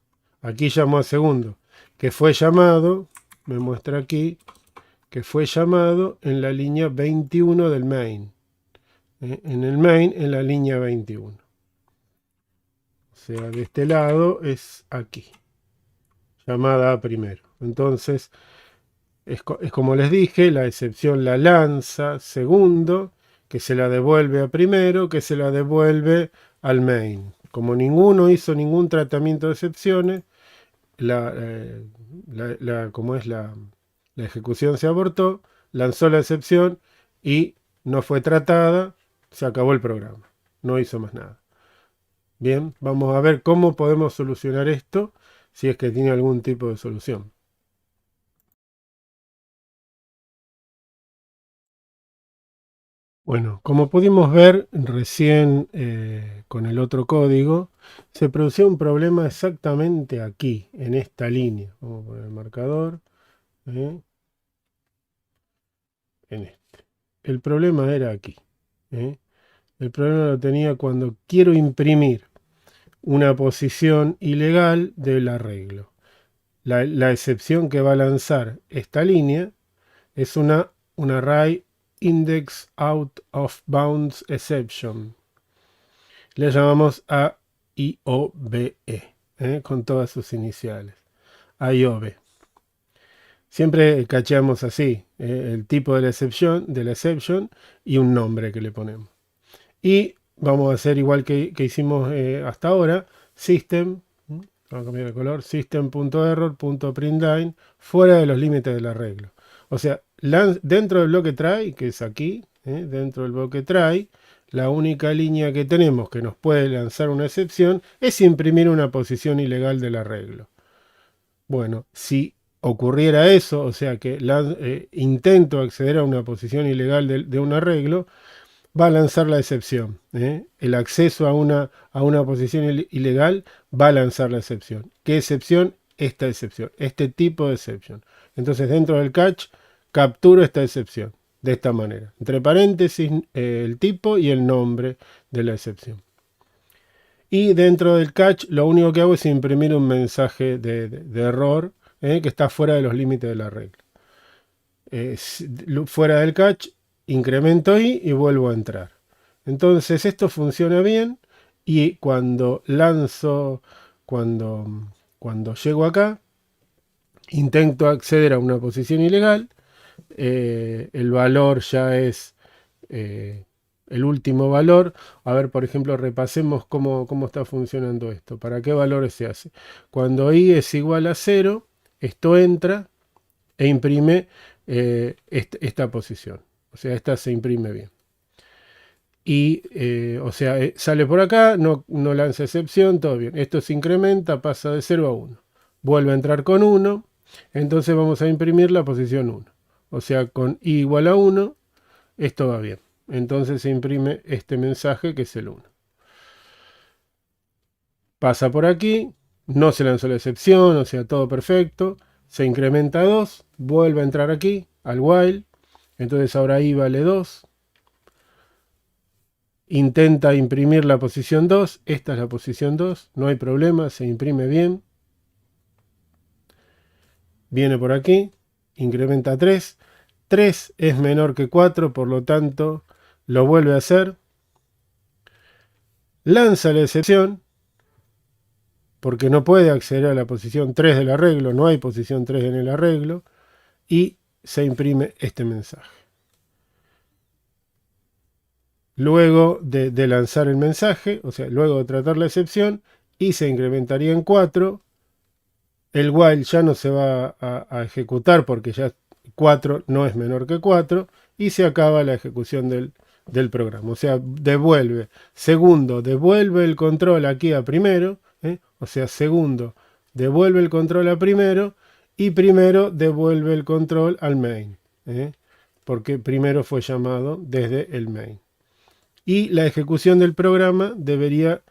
Aquí llamó a segundo, que fue llamado, me muestra aquí, que fue llamado en la línea 21 del main. En el main, en la línea 21. O sea, de este lado es aquí. Llamada a primero. Entonces, es como les dije, la excepción la lanza segundo, que se la devuelve a primero, que se la devuelve al main. Como ninguno hizo ningún tratamiento de excepciones, como es la ejecución se abortó, lanzó la excepción y no fue tratada, se acabó el programa, no hizo más nada. Bien, vamos a ver cómo podemos solucionar esto, si es que tiene algún tipo de solución. Bueno, como pudimos ver recién con el otro código, se producía un problema exactamente aquí, en esta línea. Vamos a poner el marcador. En este. El problema era aquí. El problema lo tenía cuando quiero imprimir una posición ilegal del arreglo. La excepción que va a lanzar esta línea es un array index out of bounds exception. Le llamamos AIOBE, con todas sus iniciales. AIOBE. Siempre cacheamos así, el tipo de la exception y un nombre que le ponemos. Y vamos a hacer igual que hicimos hasta ahora, system, vamos a cambiar de color, system.error.println, fuera de los límites del arreglo. O sea, dentro del bloque try, que es aquí, dentro del bloque try, la única línea que tenemos que nos puede lanzar una excepción es imprimir una posición ilegal del arreglo. Bueno, si ocurriera eso, o sea que intento acceder a una posición ilegal de un arreglo, va a lanzar la excepción. El acceso a una posición ilegal va a lanzar la excepción. ¿Qué excepción? Esta excepción, este tipo de excepción. Entonces dentro del catch capturo esta excepción de esta manera. Entre paréntesis el tipo y el nombre de la excepción. Y dentro del catch lo único que hago es imprimir un mensaje de error que está fuera de los límites del arreglo. Fuera del catch incremento I y vuelvo a entrar. Entonces esto funciona bien y cuando lanzo, cuando llego acá, intento acceder a una posición ilegal, el valor ya es el último valor. A ver, por ejemplo, repasemos cómo está funcionando esto. ¿Para qué valores se hace? Cuando I es igual a 0, esto entra e imprime esta posición. O sea, esta se imprime bien. Y, o sea, sale por acá, no lanza excepción, todo bien. Esto se incrementa, pasa de 0 a 1. Vuelve a entrar con 1, entonces vamos a imprimir la posición 1. O sea, con I igual a 1, esto va bien. Entonces se imprime este mensaje que es el 1. Pasa por aquí, no se lanzó la excepción, o sea, todo perfecto. Se incrementa a 2, vuelve a entrar aquí, al while. Entonces ahora I vale 2. Intenta imprimir la posición 2. Esta es la posición 2. No hay problema, se imprime bien. Viene por aquí, incrementa a 3. 3 es menor que 4, por lo tanto lo vuelve a hacer. Lanza la excepción, porque no puede acceder a la posición 3 del arreglo. No hay posición 3 en el arreglo. Y se imprime este mensaje. Luego de lanzar el mensaje, o sea, luego de tratar la excepción, y se incrementaría en 4. El while ya no se va a ejecutar porque ya 4 no es menor que 4 y se acaba la ejecución del programa. O sea, devuelve. Segundo, devuelve el control aquí a primero. O sea, segundo, devuelve el control a primero y primero devuelve el control al main. Porque primero fue llamado desde el main. Y la ejecución del programa debería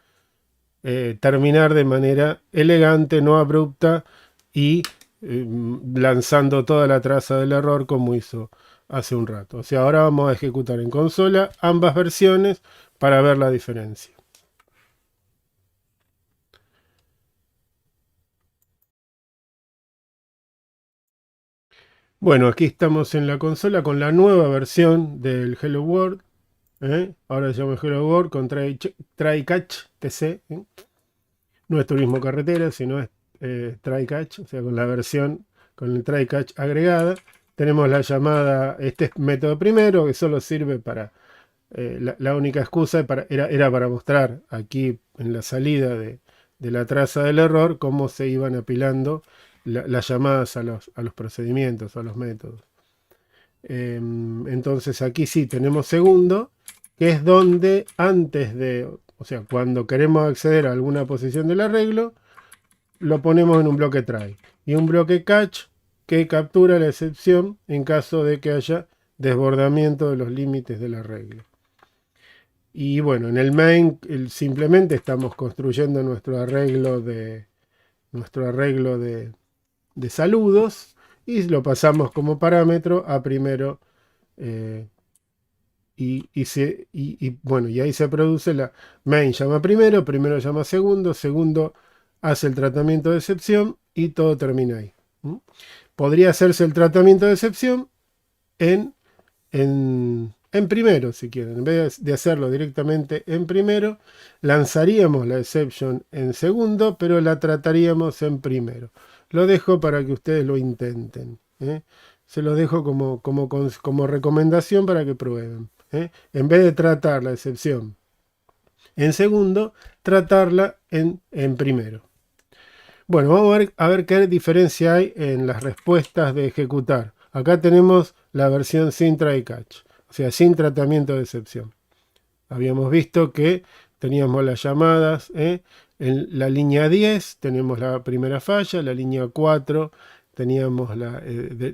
terminar de manera elegante, no abrupta y lanzando toda la traza del error como hizo hace un rato. O sea, ahora vamos a ejecutar en consola ambas versiones para ver la diferencia. Bueno, aquí estamos en la consola con la nueva versión del Hello World. Ahora se llama Hello World con Try Catch TC. No es turismo carretera, sino es Try Catch, o sea, con la versión, con el Try Catch agregada. Tenemos la llamada, este es método primero, que solo sirve para, la única excusa era para mostrar aquí en la salida de la traza del error cómo se iban apilando las llamadas a los procedimientos, a los métodos. Entonces aquí sí tenemos segundo, que es donde antes de, o sea, cuando queremos acceder a alguna posición del arreglo, lo ponemos en un bloque try. Y un bloque catch que captura la excepción en caso de que haya desbordamiento de los límites del arreglo. Y bueno, en el main simplemente estamos construyendo nuestro arreglo de saludos y lo pasamos como parámetro a primero bueno, y ahí se produce la main llama primero, primero llama segundo, segundo hace el tratamiento de excepción y todo termina ahí. Podría hacerse el tratamiento de excepción en primero, si quieren. En vez de hacerlo directamente en primero, lanzaríamos la exception en segundo, pero la trataríamos en primero. Lo dejo para que ustedes lo intenten. Se los dejo como recomendación para que prueben. En vez de tratar la excepción en segundo, tratarla en primero. Bueno, vamos a ver qué diferencia hay en las respuestas de ejecutar. Acá tenemos la versión sin try catch, o sea, sin tratamiento de excepción. Habíamos visto que teníamos las llamadas, en la línea 10 tenemos la primera falla, la línea 4 teníamos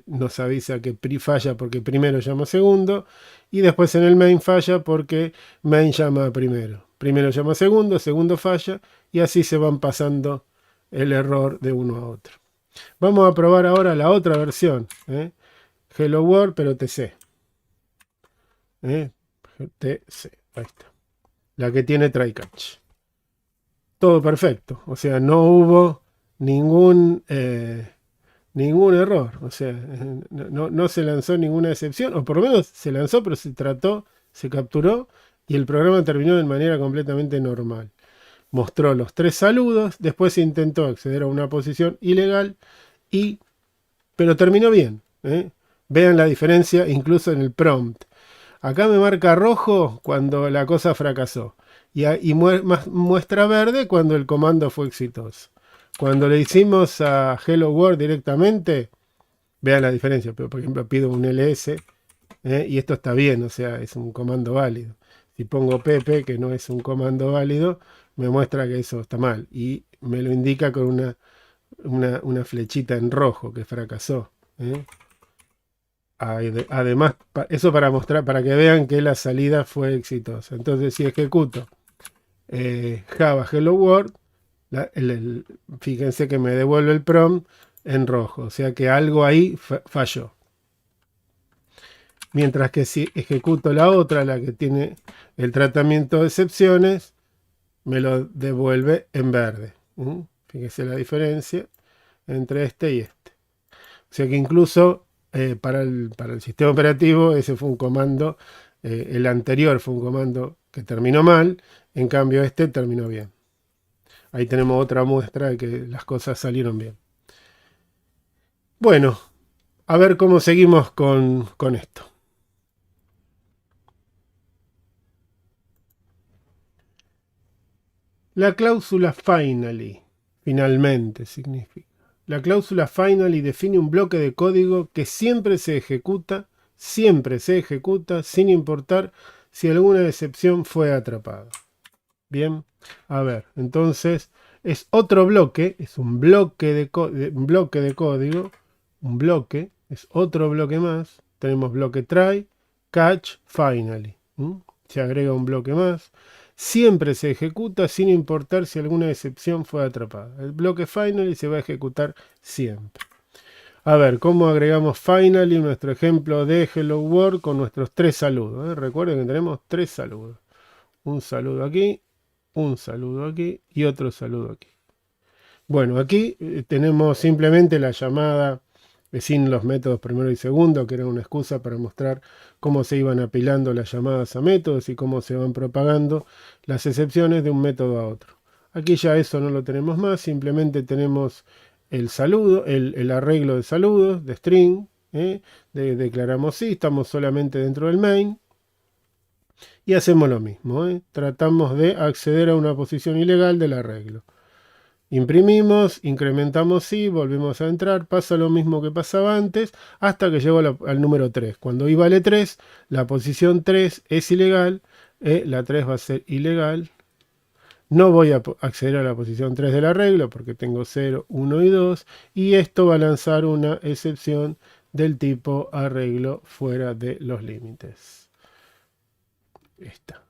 nos avisa que falla porque primero llama segundo, y después en el main falla porque main llama primero. Primero llama segundo, segundo falla, y así se van pasando el error de uno a otro. Vamos a probar ahora la otra versión. Hello World, pero TC. TC, ahí está. La que tiene try catch. Todo perfecto. O sea, no hubo ningún error. O sea, no se lanzó ninguna excepción. O por lo menos se lanzó, pero se trató, se capturó y el programa terminó de manera completamente normal. Mostró los 3 saludos, después intentó acceder a una posición ilegal, pero terminó bien. Vean la diferencia incluso en el prompt. Acá me marca rojo cuando la cosa fracasó y muestra verde cuando el comando fue exitoso. Cuando le hicimos a Hello World directamente, vean la diferencia. Pero, por ejemplo, pido un ls y esto está bien, o sea, es un comando válido. Si pongo pp, que no es un comando válido, me muestra que eso está mal y me lo indica con una flechita en rojo que fracasó. Además, eso para mostrar, para que vean que la salida fue exitosa. Entonces, si ejecuto Java Hello World, fíjense que me devuelve el prompt en rojo, o sea que algo ahí falló. Mientras que si ejecuto la otra, la que tiene el tratamiento de excepciones, me lo devuelve en verde. Fíjense la diferencia entre este y este. O sea que incluso para el sistema operativo ese fue un comando, el anterior fue un comando que terminó mal, en cambio este terminó bien. Ahí tenemos otra muestra de que las cosas salieron bien. Bueno, a ver cómo seguimos con esto. La cláusula finally, finalmente significa. La cláusula finally define un bloque de código que siempre se ejecuta sin importar si alguna excepción fue atrapada. Bien, a ver, entonces es otro bloque, es un bloque de código, un bloque, es otro bloque más. Tenemos bloque try, catch, finally. Se agrega un bloque más. Siempre se ejecuta sin importar si alguna excepción fue atrapada. El bloque finally se va a ejecutar siempre. A ver, ¿cómo agregamos finally nuestro ejemplo de Hello World con nuestros 3 saludos? Recuerden que tenemos 3 saludos. Un saludo aquí, un saludo aquí y otro saludo aquí. Bueno, aquí tenemos simplemente la llamada sin los métodos primero y segundo, que era una excusa para mostrar cómo se iban apilando las llamadas a métodos y cómo se van propagando las excepciones de un método a otro. Aquí ya eso no lo tenemos más, simplemente tenemos el saludo, el arreglo de saludos, de string, declaramos sí, estamos solamente dentro del main, y hacemos lo mismo, tratamos de acceder a una posición ilegal del arreglo. Imprimimos, incrementamos sí, volvemos a entrar, pasa lo mismo que pasaba antes, hasta que llego al número 3. Cuando i vale 3, la posición 3 es ilegal, la 3 va a ser ilegal. No voy a acceder a la posición 3 del arreglo porque tengo 0, 1 y 2, y esto va a lanzar una excepción del tipo arreglo fuera de los límites. Esta.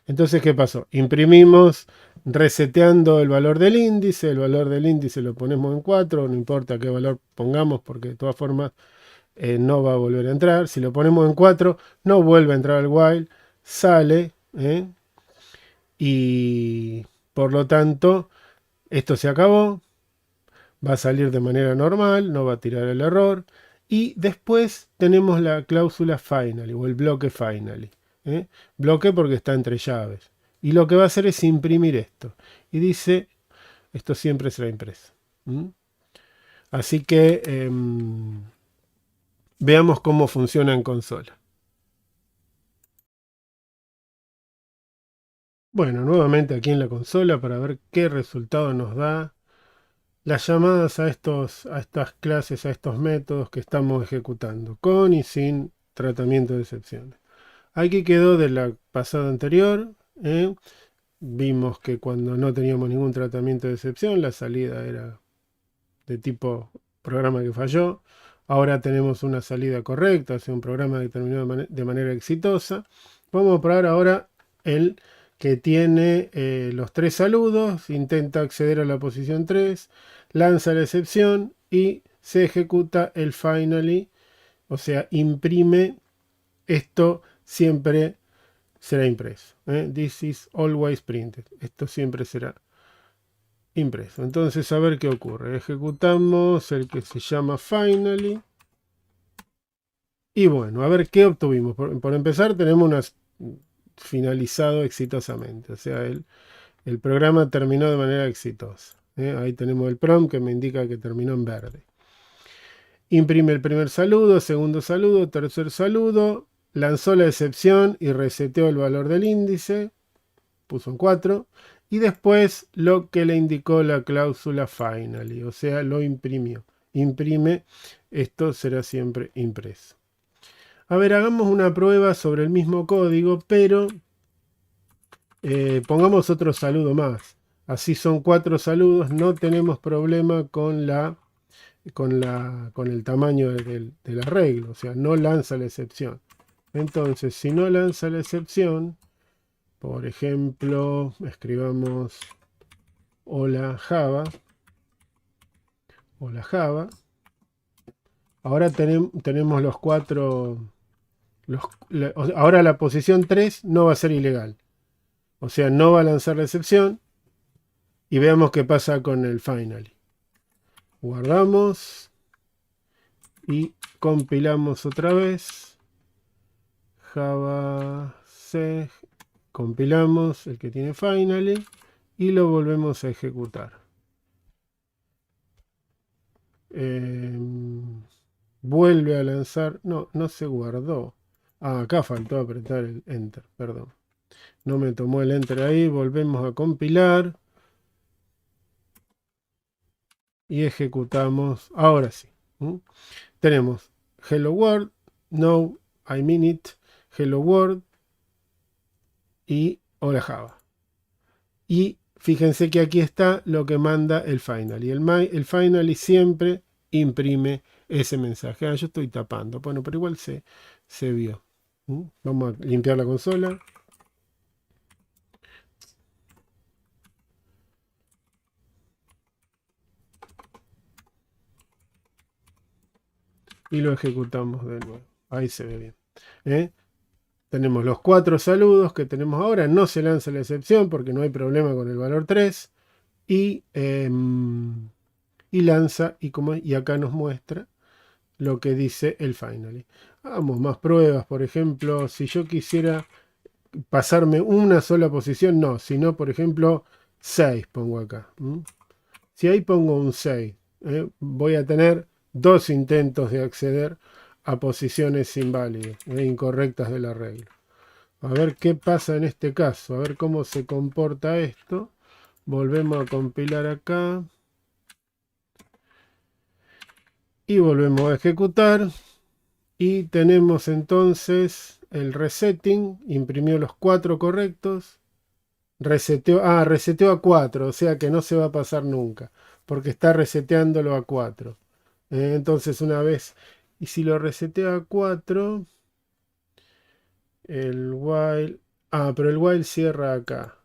Entonces, ¿qué pasó? Imprimimos reseteando el valor del índice lo ponemos en 4, no importa qué valor pongamos porque de todas formas no va a volver a entrar. Si lo ponemos en 4, no vuelve a entrar al while, sale, y por lo tanto esto se acabó, va a salir de manera normal, no va a tirar el error. Y después tenemos la cláusula finally o el bloque finally. Bloque porque está entre llaves. Y lo que va a hacer es imprimir esto. Y dice, esto siempre será impreso. Así que veamos cómo funciona en consola. Bueno, nuevamente aquí en la consola para ver qué resultado nos da las llamadas a estas clases, a estos métodos que estamos ejecutando, con y sin tratamiento de excepciones. Aquí quedó de la pasada anterior. Vimos que cuando no teníamos ningún tratamiento de excepción, la salida era de tipo programa que falló. Ahora tenemos una salida correcta, o sea, un programa que terminó de manera exitosa. Vamos a probar ahora el que tiene los 3 saludos, intenta acceder a la posición 3, lanza la excepción y se ejecuta el finally, o sea, imprime. Esto siempre será impreso. This is always printed. Esto siempre será impreso. Entonces, a ver qué ocurre. Ejecutamos el que se llama finally. Y bueno, a ver qué obtuvimos. Por empezar, tenemos una finalizado exitosamente. O sea, el programa terminó de manera exitosa. Ahí tenemos el prompt que me indica que terminó en verde. Imprime el primer saludo, segundo saludo, tercer saludo. Lanzó la excepción y reseteó el valor del índice. Puso en 4. Y después lo que le indicó la cláusula finally. O sea, lo imprimió. Imprime. Esto será siempre impreso. A ver, hagamos una prueba sobre el mismo código, pero pongamos otro saludo más. Así son 4 saludos, no tenemos problema con el tamaño del arreglo, o sea, no lanza la excepción. Entonces, si no lanza la excepción, por ejemplo, escribamos hola Java, hola Java. Ahora tenemos los 4, ahora la posición 3 no va a ser ilegal. O sea, no va a lanzar la excepción. Y veamos qué pasa con el finally. Guardamos y compilamos otra vez. Java C. Compilamos el que tiene finally y lo volvemos a ejecutar. Vuelve a lanzar. No, no se guardó. Acá faltó apretar el enter, perdón. No me tomó el enter ahí. Volvemos a compilar. Y ejecutamos. Ahora sí. Tenemos Hello World, No, I mean it, Hello World y Hola Java. Y fíjense que aquí está lo que manda el final. Y el final siempre imprime ese mensaje. Yo estoy tapando. Bueno, pero igual se vio. Vamos a limpiar la consola. Y lo ejecutamos de nuevo. Ahí se ve bien. Tenemos los 4 saludos que tenemos ahora. No se lanza la excepción porque no hay problema con el valor 3. Y lanza y acá nos muestra lo que dice el finally. Hagamos más pruebas, por ejemplo, si yo quisiera pasarme una sola posición, no, sino por ejemplo 6 pongo acá. Si ahí pongo un 6, voy a tener 2 intentos de acceder a posiciones inválidas, incorrectas del arreglo. A ver qué pasa en este caso, a ver cómo se comporta esto. Volvemos a compilar acá. Y volvemos a ejecutar. Y tenemos entonces el resetting. Imprimió los 4 correctos. Reseteó a 4. O sea que no se va a pasar nunca. Porque está reseteándolo a 4. Entonces una vez. Y si lo resetea a 4. El while. Pero el while cierra acá.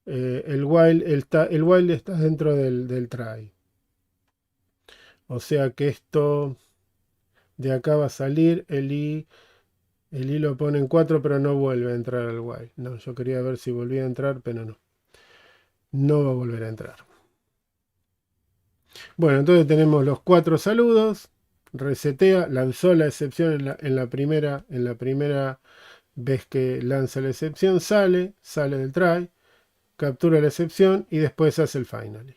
El while está dentro del try. O sea que esto De acá va a salir el i lo pone en 4, pero no vuelve a entrar al while. No, yo quería ver si volvía a entrar, pero no. No va a volver a entrar. Bueno, entonces tenemos los 4 saludos. Resetea, lanzó la excepción en la primera vez que lanza la excepción, sale del try, captura la excepción y después hace el finally.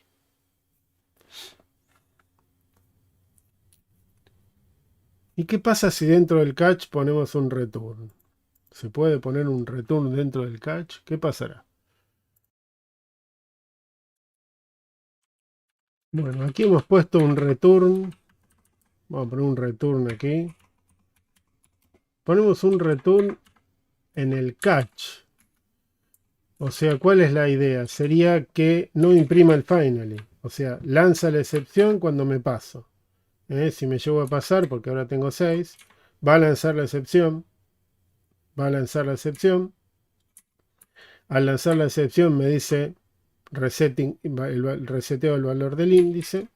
¿Y qué pasa si dentro del catch ponemos un return? ¿Se puede poner un return dentro del catch? ¿Qué pasará? Bueno, aquí hemos puesto un return. Vamos a poner un return aquí. Ponemos un return en el catch. O sea, ¿cuál es la idea? Sería que no imprima el finally. O sea, lanza la excepción cuando me paso. Si me llevo a pasar, porque ahora tengo 6, va a lanzar la excepción. Va a lanzar la excepción. Al lanzar la excepción me dice resetting, reseteo el valor del índice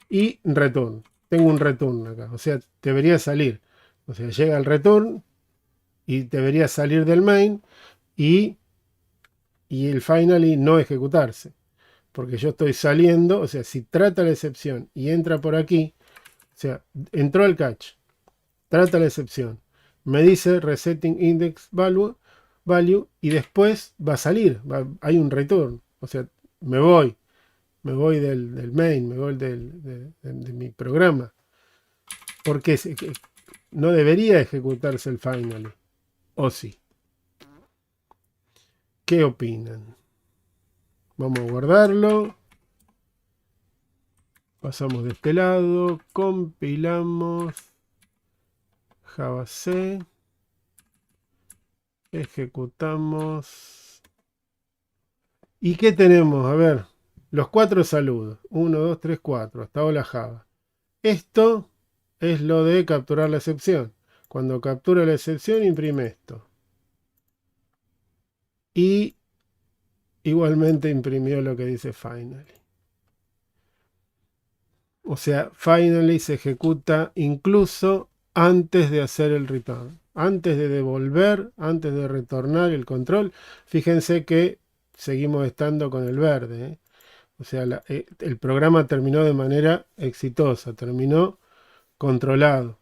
y return. Tengo un return acá. O sea, debería salir. O sea, llega el return y debería salir del main y el finally no ejecutarse. Porque yo estoy saliendo, o sea, si trata la excepción y entra por aquí, o sea, entró al catch, trata la excepción, me dice resetting index value y después va a salir, hay un return, o sea, me voy del main, me voy de mi programa, porque no debería ejecutarse el finally, o sí. ¿Qué opinan? Vamos a guardarlo. Pasamos de este lado, compilamos Java C, ejecutamos. ¿Y qué tenemos? A ver, los 4 saludos. 1, 2, 3, 4. Hasta hola Java. Esto es lo de capturar la excepción. Cuando captura la excepción, imprime esto. Y igualmente imprimió lo que dice finally. O sea, finally se ejecuta incluso antes de hacer el return. Antes de devolver, antes de retornar el control. Fíjense que seguimos estando con el verde. O sea, el programa terminó de manera exitosa, terminó controlado.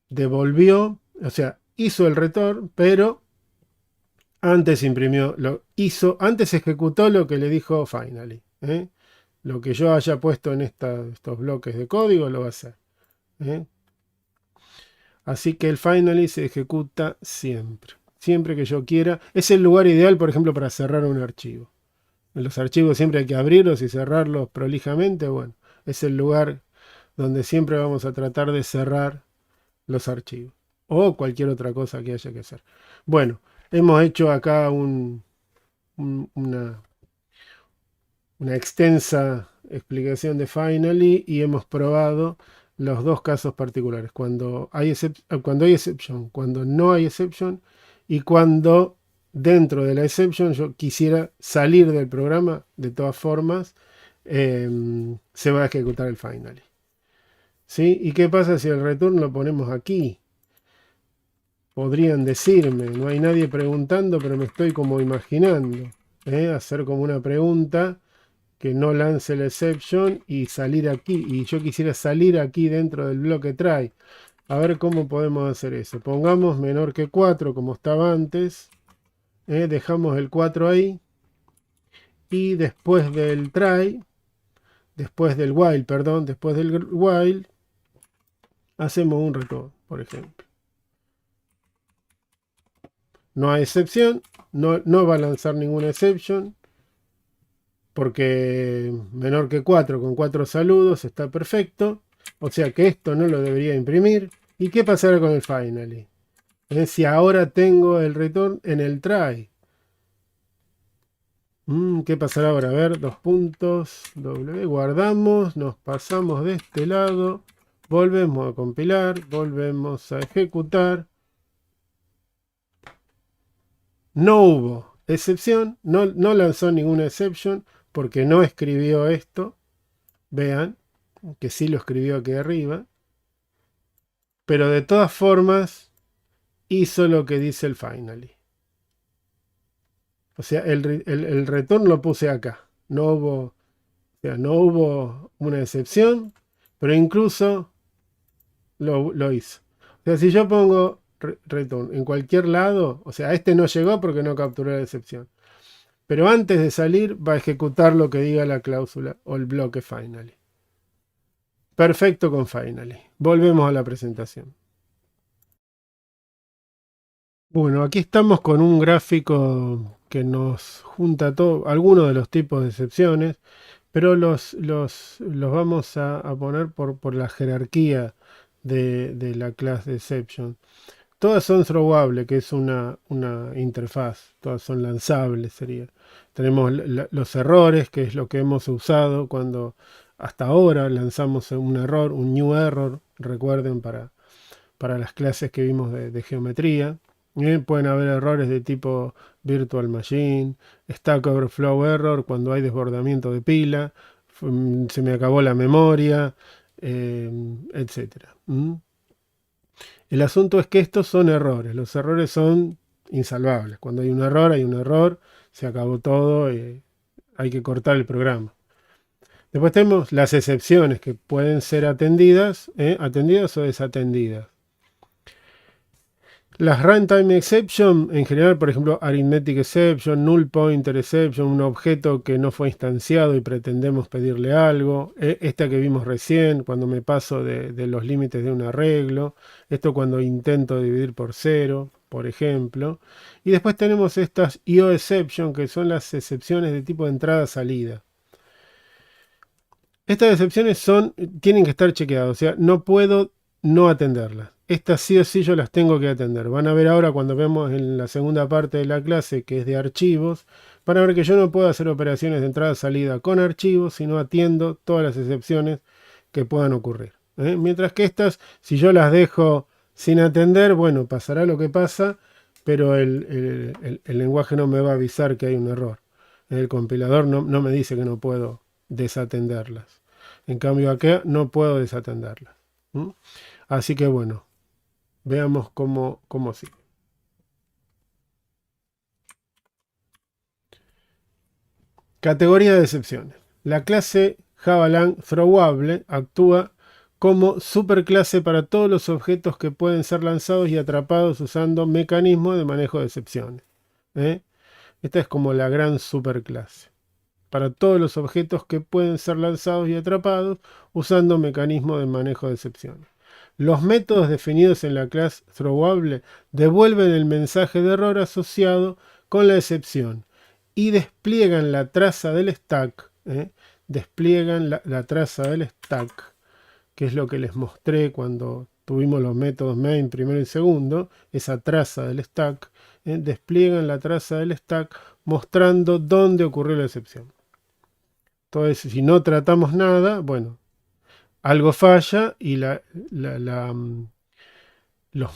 Devolvió, o sea, hizo el return, pero antes imprimió, antes ejecutó lo que le dijo finally. Lo que yo haya puesto en estos bloques de código lo va a hacer. Así que el finally se ejecuta siempre. Siempre que yo quiera. Es el lugar ideal, por ejemplo, para cerrar un archivo. En los archivos siempre hay que abrirlos y cerrarlos prolijamente. Bueno, es el lugar donde siempre vamos a tratar de cerrar los archivos. O cualquier otra cosa que haya que hacer. Bueno, hemos hecho acá una extensa explicación de finally y hemos probado los dos casos particulares, cuando hay exception, cuando no hay exception y cuando dentro de la exception yo quisiera salir del programa, de todas formas se va a ejecutar el finally. ¿Sí? ¿Y qué pasa si el return lo ponemos aquí? Podrían decirme, no hay nadie preguntando, pero me estoy como imaginando, hacer como una pregunta que no lance la exception y salir aquí. Y yo quisiera salir aquí dentro del bloque try. A ver cómo podemos hacer eso. Pongamos menor que 4 como estaba antes. Dejamos el 4 ahí. Y después del try, después del while, perdón, después del while, hacemos un return, por ejemplo. No hay excepción, no va a lanzar ninguna exception. Porque menor que 4 con 4 saludos está perfecto. O sea que esto no lo debería imprimir. ¿Y qué pasará con el finally? Si ahora tengo el return en el try. ¿Qué pasará ahora? A ver, dos puntos, W, guardamos, nos pasamos de este lado, volvemos a compilar, volvemos a ejecutar. No hubo excepción, no lanzó ninguna exception porque no escribió esto. Vean, que sí lo escribió aquí arriba, pero de todas formas hizo lo que dice el finally. O sea, el return lo puse acá. O sea, no hubo una excepción, pero incluso lo hizo. O sea, si yo pongo return en cualquier lado, o sea, este no llegó porque no capturó la excepción. Pero antes de salir va a ejecutar lo que diga la cláusula o el bloque finally. Perfecto con finally. Volvemos a la presentación. Bueno, aquí estamos con un gráfico que nos junta todo, algunos de los tipos de excepciones, pero los vamos a poner por la jerarquía de la clase de exception. Todas son throwables, que es una interfaz, todas son lanzables, sería. Tenemos los errores, que es lo que hemos usado cuando hasta ahora lanzamos un error, un new error, recuerden, para las clases que vimos de geometría. Pueden haber errores de tipo virtual machine, stack overflow error cuando hay desbordamiento de pila, se me acabó la memoria, etcétera. El asunto es que estos son errores. Los errores son insalvables. Cuando hay un error, se acabó todo, hay que cortar el programa. Después tenemos las excepciones que pueden ser atendidas o desatendidas. Las runtime exception, en general, por ejemplo, arithmetic exception, null pointer exception, un objeto que no fue instanciado y pretendemos pedirle algo. Esta que vimos recién, cuando me paso de los límites de un arreglo. Esto cuando intento dividir por cero, por ejemplo. Y después tenemos estas IO exception, que son las excepciones de tipo de entrada-salida. Estas excepciones tienen que estar chequeadas, o sea, no puedo no atenderlas. Estas sí o sí yo las tengo que atender. Van a ver ahora cuando vemos en la segunda parte de la clase, que es de archivos, van a ver que yo no puedo hacer operaciones de entrada-salida con archivos, sino atiendo todas las excepciones que puedan ocurrir. Mientras que estas, si yo las dejo sin atender, bueno, pasará lo que pasa, pero el lenguaje no me va a avisar que hay un error. El compilador no me dice que no puedo desatenderlas. En cambio acá no puedo desatenderlas. Así que bueno, veamos cómo sigue. Categoría de excepciones. La clase JavaLang Throwable actúa como superclase para todos los objetos que pueden ser lanzados y atrapados usando mecanismos de manejo de excepciones. Esta es como la gran superclase. Para todos los objetos que pueden ser lanzados y atrapados usando mecanismos de manejo de excepciones. Los métodos definidos en la clase Throwable devuelven el mensaje de error asociado con la excepción y despliegan la traza del stack. Despliegan la traza del stack, que es lo que les mostré cuando tuvimos los métodos main primero y segundo, esa traza del stack. Despliegan la traza del stack mostrando dónde ocurrió la excepción. Entonces, si no tratamos nada, bueno, algo falla y los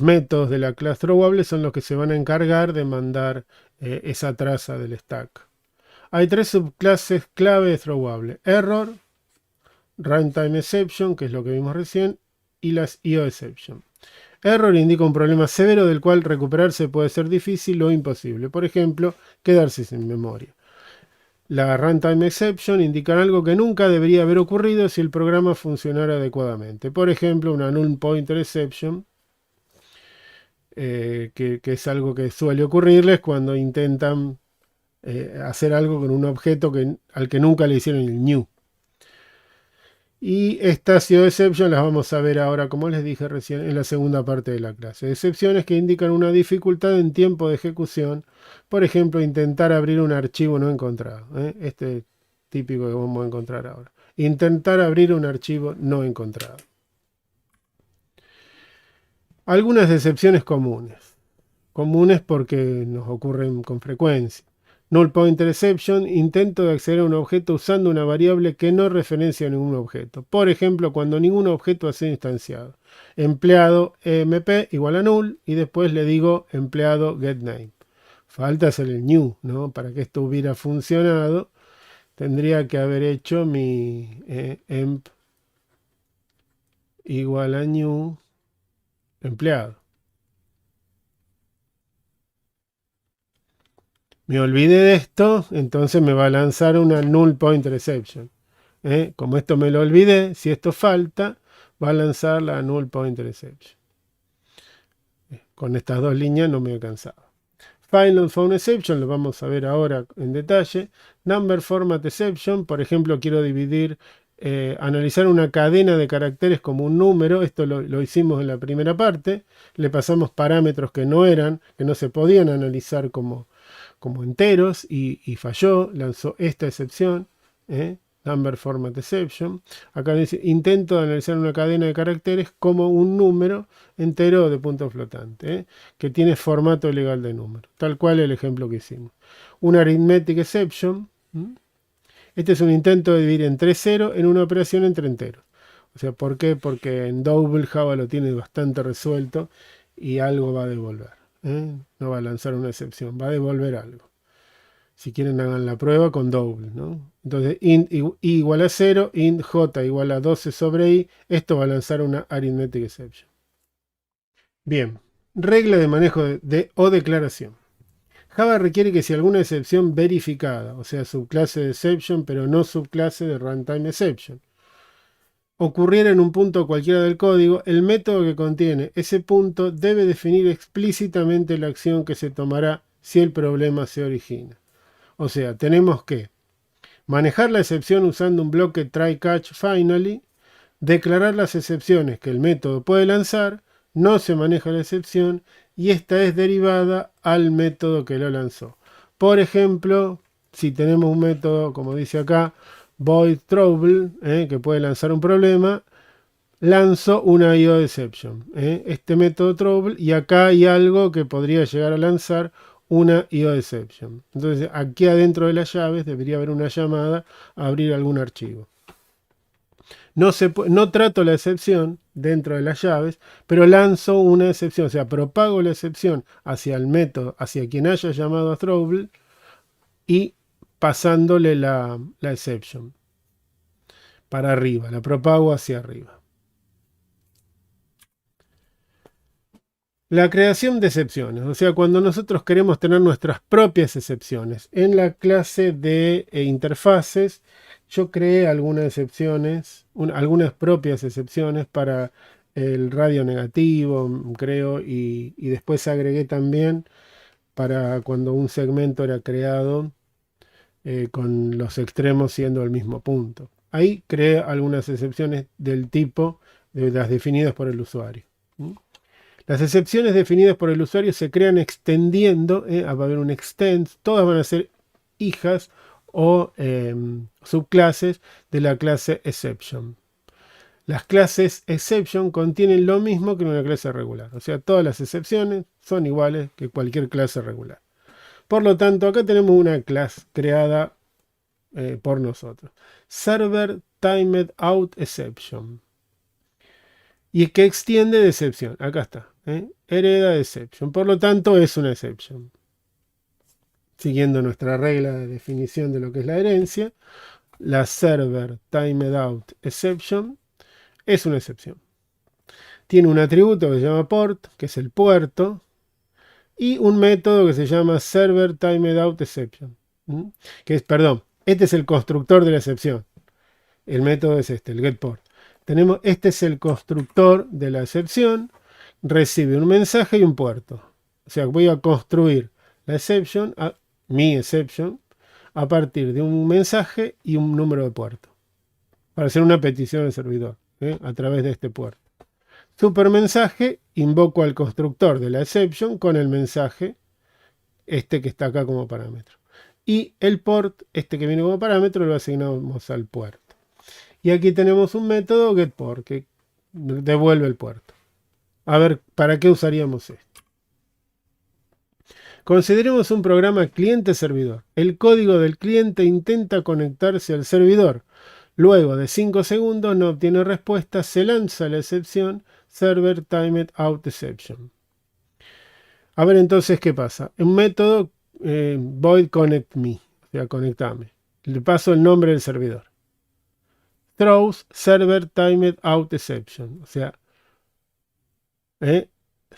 métodos de la clase Throwable son los que se van a encargar de mandar esa traza del stack. Hay tres subclases clave de Throwable: Error, Runtime Exception, que es lo que vimos recién, y las IO Exception. Error indica un problema severo del cual recuperarse puede ser difícil o imposible. Por ejemplo, quedarse sin memoria. La runtime exception indica algo que nunca debería haber ocurrido si el programa funcionara adecuadamente. Por ejemplo, una null pointer exception, que es algo que suele ocurrirles cuando intentan hacer algo con un objeto al que nunca le hicieron el new. Y estas IO exception las vamos a ver ahora, como les dije recién, en la segunda parte de la clase. Excepciones que indican una dificultad en tiempo de ejecución. Por ejemplo, intentar abrir un archivo no encontrado. Este típico que vamos a encontrar ahora. Intentar abrir un archivo no encontrado. Algunas excepciones comunes. Comunes porque nos ocurren con frecuencia. Null pointer exception, intento de acceder a un objeto usando una variable que no referencia a ningún objeto. Por ejemplo, cuando ningún objeto ha sido instanciado. Empleado emp igual a null y después le digo empleado getName. Falta hacer el new, ¿no? Para que esto hubiera funcionado, tendría que haber hecho mi emp igual a new empleado. Me olvidé de esto, entonces me va a lanzar una null pointer exception. Como esto me lo olvidé, si esto falta, va a lanzar la null pointer exception. Con estas dos líneas no me alcanzaba. Final Found Exception, lo vamos a ver ahora en detalle. Number Format Exception, por ejemplo, quiero dividir, analizar una cadena de caracteres como un número. Esto lo hicimos en la primera parte. Le pasamos parámetros que no se podían analizar como enteros y falló, lanzó esta excepción. Number Format Exception. Acá dice, intento de analizar una cadena de caracteres como un número entero de punto flotante, que tiene formato legal de número, tal cual el ejemplo que hicimos. Una Arithmetic Exception. Este es un intento de dividir entre 0 en una operación entre enteros. O sea, ¿por qué? Porque en Double Java lo tiene bastante resuelto y algo va a devolver. No va a lanzar una excepción, va a devolver algo. Si quieren hagan la prueba con double, ¿no? Entonces int i igual a 0, int j igual a 12 sobre i, esto va a lanzar una arithmetic exception. Bien, regla de manejo o declaración. Java requiere que si alguna excepción verificada, o sea, subclase de exception, pero no subclase de runtime exception, ocurriera en un punto cualquiera del código, el método que contiene ese punto debe definir explícitamente la acción que se tomará si el problema se origina. O sea, tenemos que manejar la excepción usando un bloque try catch finally, declarar las excepciones que el método puede lanzar, no se maneja la excepción y esta es derivada al método que lo lanzó. Por ejemplo, si tenemos un método, como dice acá, void trouble, que puede lanzar un problema, lanzo una IO exception. Este método trouble, y acá hay algo que podría llegar a lanzar una IO exception. Entonces aquí adentro de las llaves debería haber una llamada a abrir algún archivo. No trato la excepción dentro de las llaves, pero lanzo una excepción, o sea, propago la excepción hacia el método, hacia quien haya llamado a trouble y pasándole la exception para arriba, la propago hacia arriba. La creación de excepciones, o sea, cuando nosotros queremos tener nuestras propias excepciones. En la clase de interfaces, yo creé algunas excepciones, algunas propias excepciones para el radio negativo, creo, y después agregué también para cuando un segmento era creado con los extremos siendo el mismo punto. Ahí creé algunas excepciones del tipo de las definidas por el usuario. Las excepciones definidas por el usuario se crean extendiendo, va a haber un extend, todas van a ser hijas o subclases de la clase exception. Las clases exception contienen lo mismo que una clase regular, o sea, todas las excepciones son iguales que cualquier clase regular. Por lo tanto, acá tenemos una clase creada por nosotros. Server Timed Out Exception. Y que extiende de excepción. Acá está. Hereda de exception. Por lo tanto, es una exception. Siguiendo nuestra regla de definición de lo que es la herencia, la server timed out exception es una excepción. Tiene un atributo que se llama port, que es el puerto, y un método que se llama server timed out exception. Que es, perdón, este es el constructor de la excepción. El método es este, el getPort. Este es el constructor de la excepción, recibe un mensaje y un puerto. O sea, voy a construir la exception, mi exception, a partir de un mensaje y un número de puerto, para hacer una petición al servidor, a través de este puerto. Supermensaje, invoco al constructor de la exception con el mensaje, este que está acá como parámetro. Y el port, este que viene como parámetro, lo asignamos al puerto. Y aquí tenemos un método getPort que devuelve el puerto. A ver, ¿para qué usaríamos esto? Consideremos un programa cliente-servidor. El código del cliente intenta conectarse al servidor. Luego de 5 segundos no obtiene respuesta, se lanza la excepción Server Timed Out Exception. A ver entonces qué pasa. Un método void connect me, o sea, conectame. Le paso el nombre del servidor. throws server timed out exception. O sea,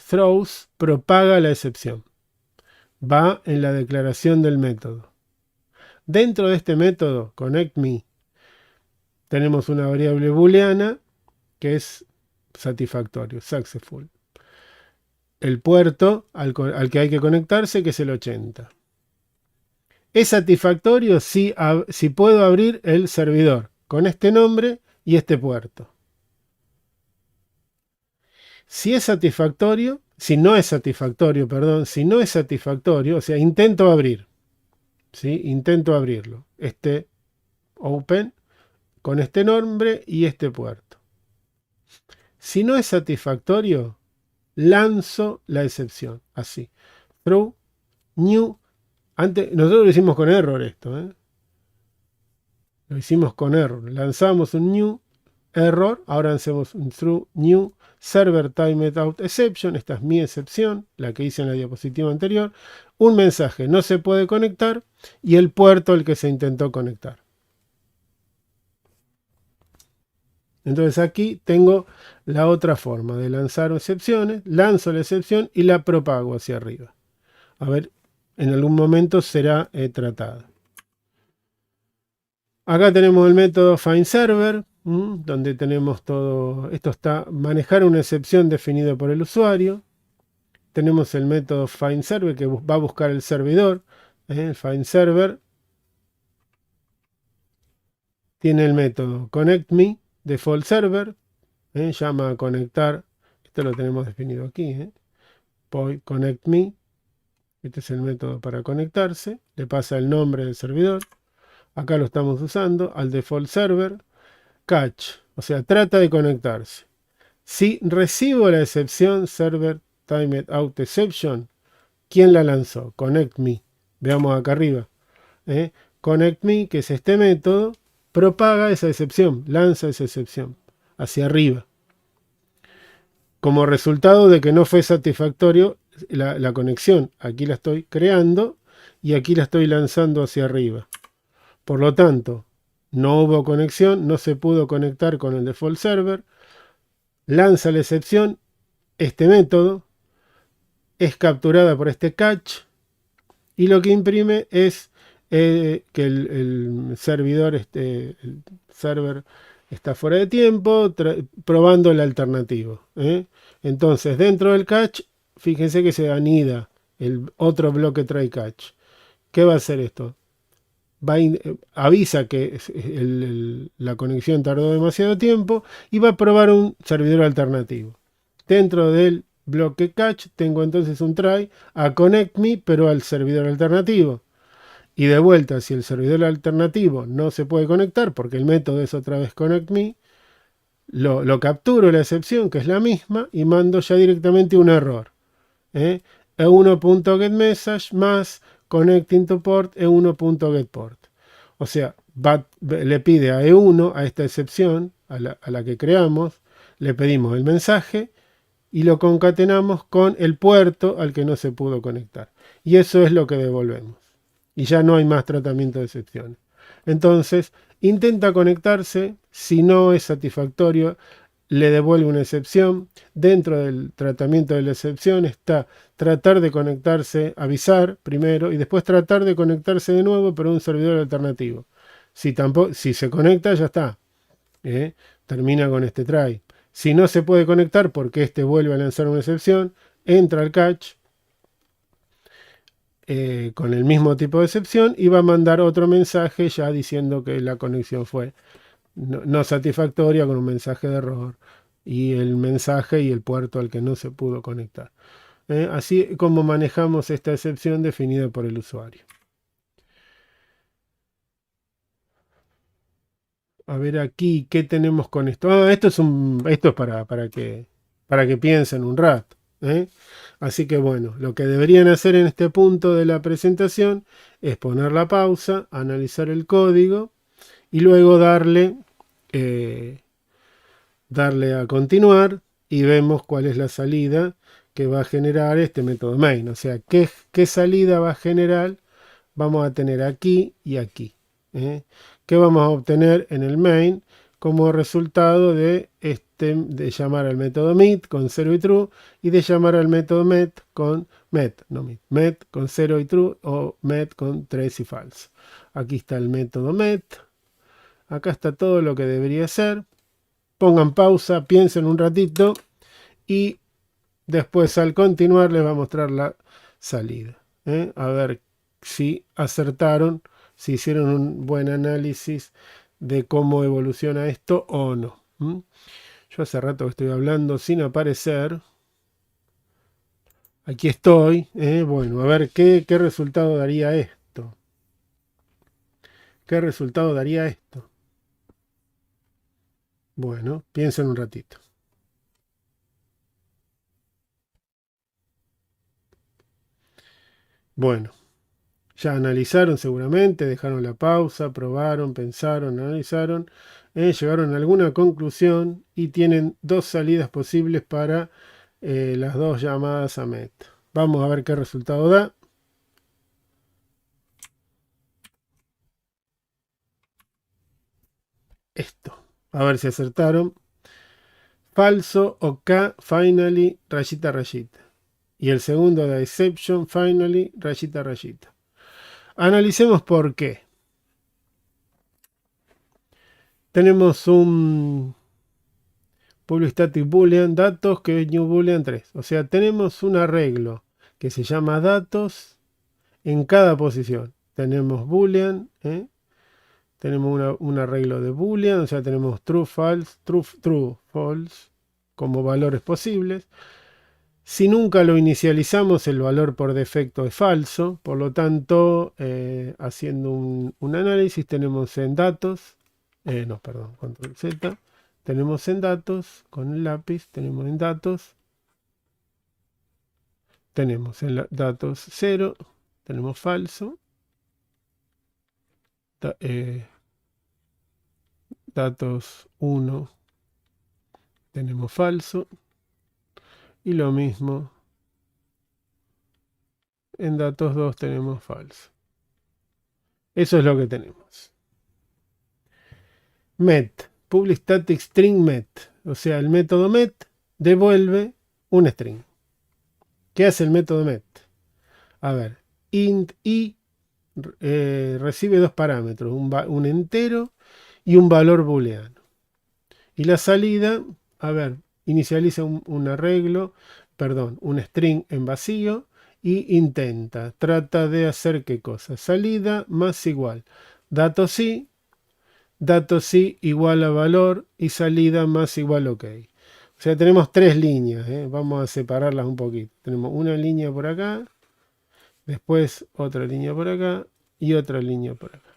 throws propaga la excepción. Va en la declaración del método. Dentro de este método, connectMe, tenemos una variable booleana que es satisfactorio, successful. El puerto al que hay que conectarse, que es el 80. Es satisfactorio si puedo abrir el servidor con este nombre y este puerto. Si no es satisfactorio, o sea, intento abrir, ¿sí? Intento abrirlo, este open con este nombre y este puerto. Si no es satisfactorio, lanzo la excepción, así, throw new. Antes, nosotros lo hicimos con error esto, lo hicimos con error, lanzamos un new error, ahora hacemos un through new server timed out exception, esta es mi excepción, la que hice en la diapositiva anterior, un mensaje no se puede conectar y el puerto al que se intentó conectar. Entonces aquí tengo la otra forma de lanzar excepciones, lanzo la excepción y la propago hacia arriba. A ver, en algún momento será tratada. Acá tenemos el método findServer, donde tenemos todo, esto está manejar una excepción definida por el usuario. Tenemos el método findServer que va a buscar el servidor. El findServer tiene el método connectMe, default server, llama a conectar, esto lo tenemos definido aquí, connectMe, este es el método para conectarse, le pasa el nombre del servidor, acá lo estamos usando, al default server, catch, o sea, trata de conectarse. Si recibo la excepción server timed out exception, ¿quién la lanzó? ConnectMe. Veamos acá arriba. ConnectMe, que es este método, propaga esa excepción, lanza esa excepción hacia arriba. Como resultado de que no fue satisfactorio la conexión. Aquí la estoy creando y aquí la estoy lanzando hacia arriba. Por lo tanto, no hubo conexión, no se pudo conectar con el default server. Lanza la excepción, este método es capturada por este catch y lo que imprime es que el servidor, el server está fuera de tiempo, probando el alternativo. Entonces, dentro del catch, fíjense que se anida el otro bloque try catch. ¿Qué va a hacer esto? Avisa que la conexión tardó demasiado tiempo y va a probar un servidor alternativo. Dentro del bloque catch tengo entonces un try a connectMe, pero al servidor alternativo. Y de vuelta, si el servidor alternativo no se puede conectar, porque el método es otra vez connectMe, lo capturo la excepción, que es la misma, y mando ya directamente un error. E1.getMessage más connecting to port E1.getPort. O sea, le pide a E1, a esta excepción, a la que creamos, le pedimos el mensaje y lo concatenamos con el puerto al que no se pudo conectar. Y eso es lo que devolvemos. Y ya no hay más tratamiento de excepciones. Entonces, intenta conectarse, si no es satisfactorio, le devuelve una excepción. Dentro del tratamiento de la excepción está tratar de conectarse, avisar primero y después tratar de conectarse de nuevo, pero un servidor alternativo. Si se conecta, ya está. Termina con este try. Si no se puede conectar porque este vuelve a lanzar una excepción, entra al catch con el mismo tipo de excepción y va a mandar otro mensaje ya diciendo que la conexión fue no satisfactoria con un mensaje de error y el mensaje y el puerto al que no se pudo conectar. Así como manejamos esta excepción definida por el usuario. A ver aquí, ¿qué tenemos con esto? Esto es para que piensen un rato. Así que bueno, lo que deberían hacer en este punto de la presentación es poner la pausa, analizar el código y luego darle a continuar y vemos cuál es la salida que va a generar este método main. O sea, ¿qué salida va a generar? Vamos a tener aquí y aquí. ¿Qué vamos a obtener en el main? como resultado de, de llamar al método met con 0 y true y de llamar al método met con met con 0 y true o met con 3 y falso. Aquí está el método met. Acá está todo lo que debería ser. Pongan pausa, piensen un ratito y después al continuar les va a mostrar la salida. A ver si acertaron, si hicieron un buen análisis de cómo evoluciona esto o no. Yo hace rato que estoy hablando sin aparecer. Aquí estoy. Bueno, a ver qué resultado daría esto. ¿Qué resultado daría esto? Bueno, piensen un ratito. Bueno, ya analizaron seguramente, dejaron la pausa, probaron, pensaron, analizaron, llegaron a alguna conclusión y tienen dos salidas posibles para las dos llamadas a MET. Vamos a ver qué resultado da. Esto. A ver si acertaron. Falso, OK, finally, rayita, rayita. Y el segundo da exception, finally, rayita, rayita. Analicemos por qué. Tenemos un public static boolean datos que es new boolean 3. O sea, tenemos un arreglo que se llama datos en cada posición. Tenemos boolean, tenemos un arreglo de boolean, o sea, tenemos true, false, true, false como valores posibles. Si nunca lo inicializamos, el valor por defecto es falso. Por lo tanto, haciendo un análisis, tenemos en datos, no, perdón, control Z, tenemos en datos, con el lápiz, tenemos en datos, tenemos en datos 0, tenemos falso, datos 1, tenemos falso, y lo mismo en datos 2 tenemos falso. Eso es lo que tenemos. Met, public static string met, o sea, el método met devuelve un string. ¿Qué hace el método met? A ver, int i recibe dos parámetros, un entero y un valor booleano. Y la salida, a ver, inicializa un arreglo, perdón, un string en vacío y trata de hacer qué cosa. Salida más igual, datos sí igual a valor y salida más igual OK. O sea, tenemos tres líneas, vamos a separarlas un poquito. Tenemos una línea por acá, después otra línea por acá y otra línea por acá.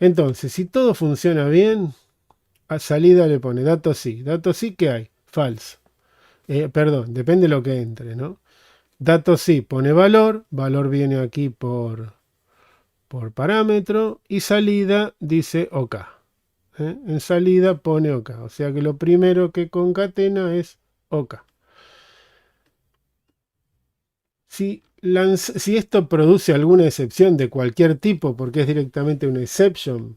Entonces, si todo funciona bien, a salida le pone datos sí. Datos sí, ¿qué hay? Falso. Perdón, depende de lo que entre, ¿no? Datos sí pone valor, valor viene aquí por parámetro y salida dice OK. En salida pone OK, o sea que lo primero que concatena es OK. Si esto produce alguna excepción de cualquier tipo, porque es directamente una exception,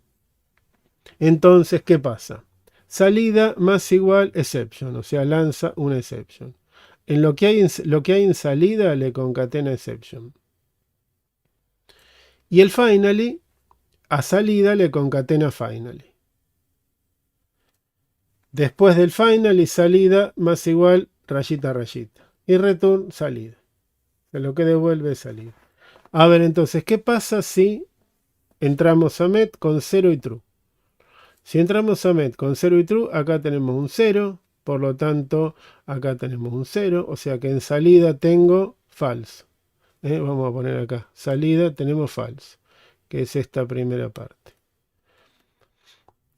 entonces, ¿qué pasa? Salida más igual exception, o sea, lanza una exception. En lo que hay en salida le concatena exception. Y el finally, a salida le concatena finally. Después del finally, salida más igual rayita, rayita. Y return, salida. Lo que devuelve es salida. A ver, entonces, ¿qué pasa si entramos a met con 0 y true? Si entramos a met con 0 y true, acá tenemos un 0, por lo tanto, acá tenemos un 0, o sea que en salida tengo falso. Vamos a poner acá, salida tenemos falso, que es esta primera parte.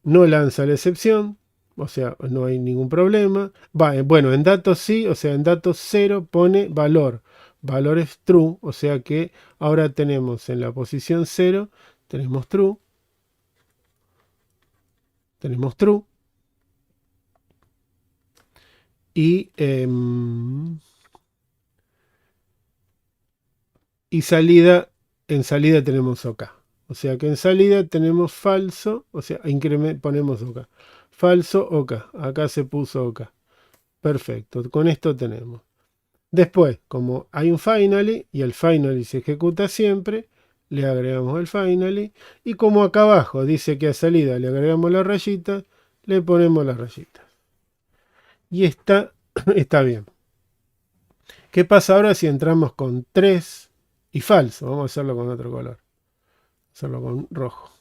No lanza la excepción, o sea, no hay ningún problema. Bueno, en datos sí, o sea, en datos 0 pone valor. Valor es true, o sea que ahora tenemos en la posición 0, tenemos true. Tenemos true. Y salida, en salida tenemos OK. O sea que en salida tenemos falso, o sea, ponemos OK. Falso OK. Acá se puso OK. Perfecto, con esto tenemos. Después, como hay un finally y el finally se ejecuta siempre, le agregamos el finally. Y como acá abajo dice que a salida le agregamos la rayita, le ponemos las rayitas. Y está bien. ¿Qué pasa ahora si entramos con 3 y falso? Vamos a hacerlo con otro color. Hacerlo con rojo.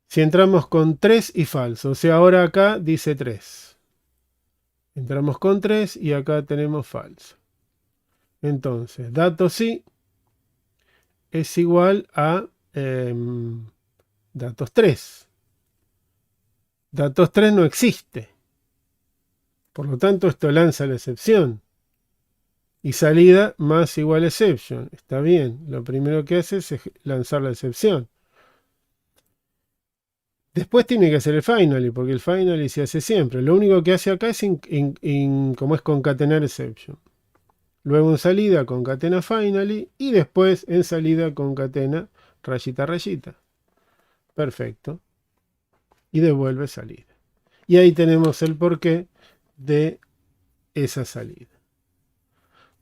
Si entramos con 3 y falso, o sea, ahora acá dice 3. Entramos con 3 y acá tenemos falso. Entonces, datos sí es igual a datos 3. Datos 3 no existe. Por lo tanto, esto lanza la excepción. Y salida más igual exception. Está bien. Lo primero que hace es lanzar la excepción. Después tiene que hacer el finally, porque el finally se hace siempre. Lo único que hace acá es como es concatenar exception. Luego en salida concatena finally y después en salida concatena rayita rayita. Perfecto. Y devuelve salida. Y ahí tenemos el porqué de esa salida.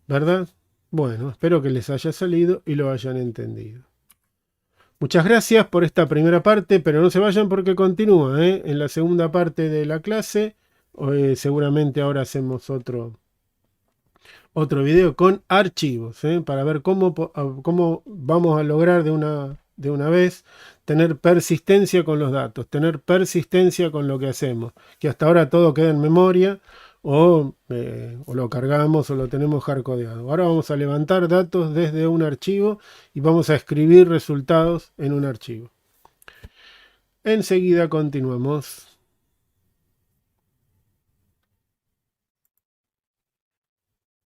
¿Verdad? Bueno, espero que les haya salido y lo hayan entendido. Muchas gracias por esta primera parte, pero no se vayan porque continúa. En la segunda parte de la clase, seguramente ahora hacemos otro video con archivos, para ver cómo vamos a lograr de una vez tener persistencia con los datos, tener persistencia con lo que hacemos, que hasta ahora todo queda en memoria o lo cargamos o lo tenemos hardcodeado. Ahora vamos a levantar datos desde un archivo y vamos a escribir resultados en un archivo. Enseguida continuamos.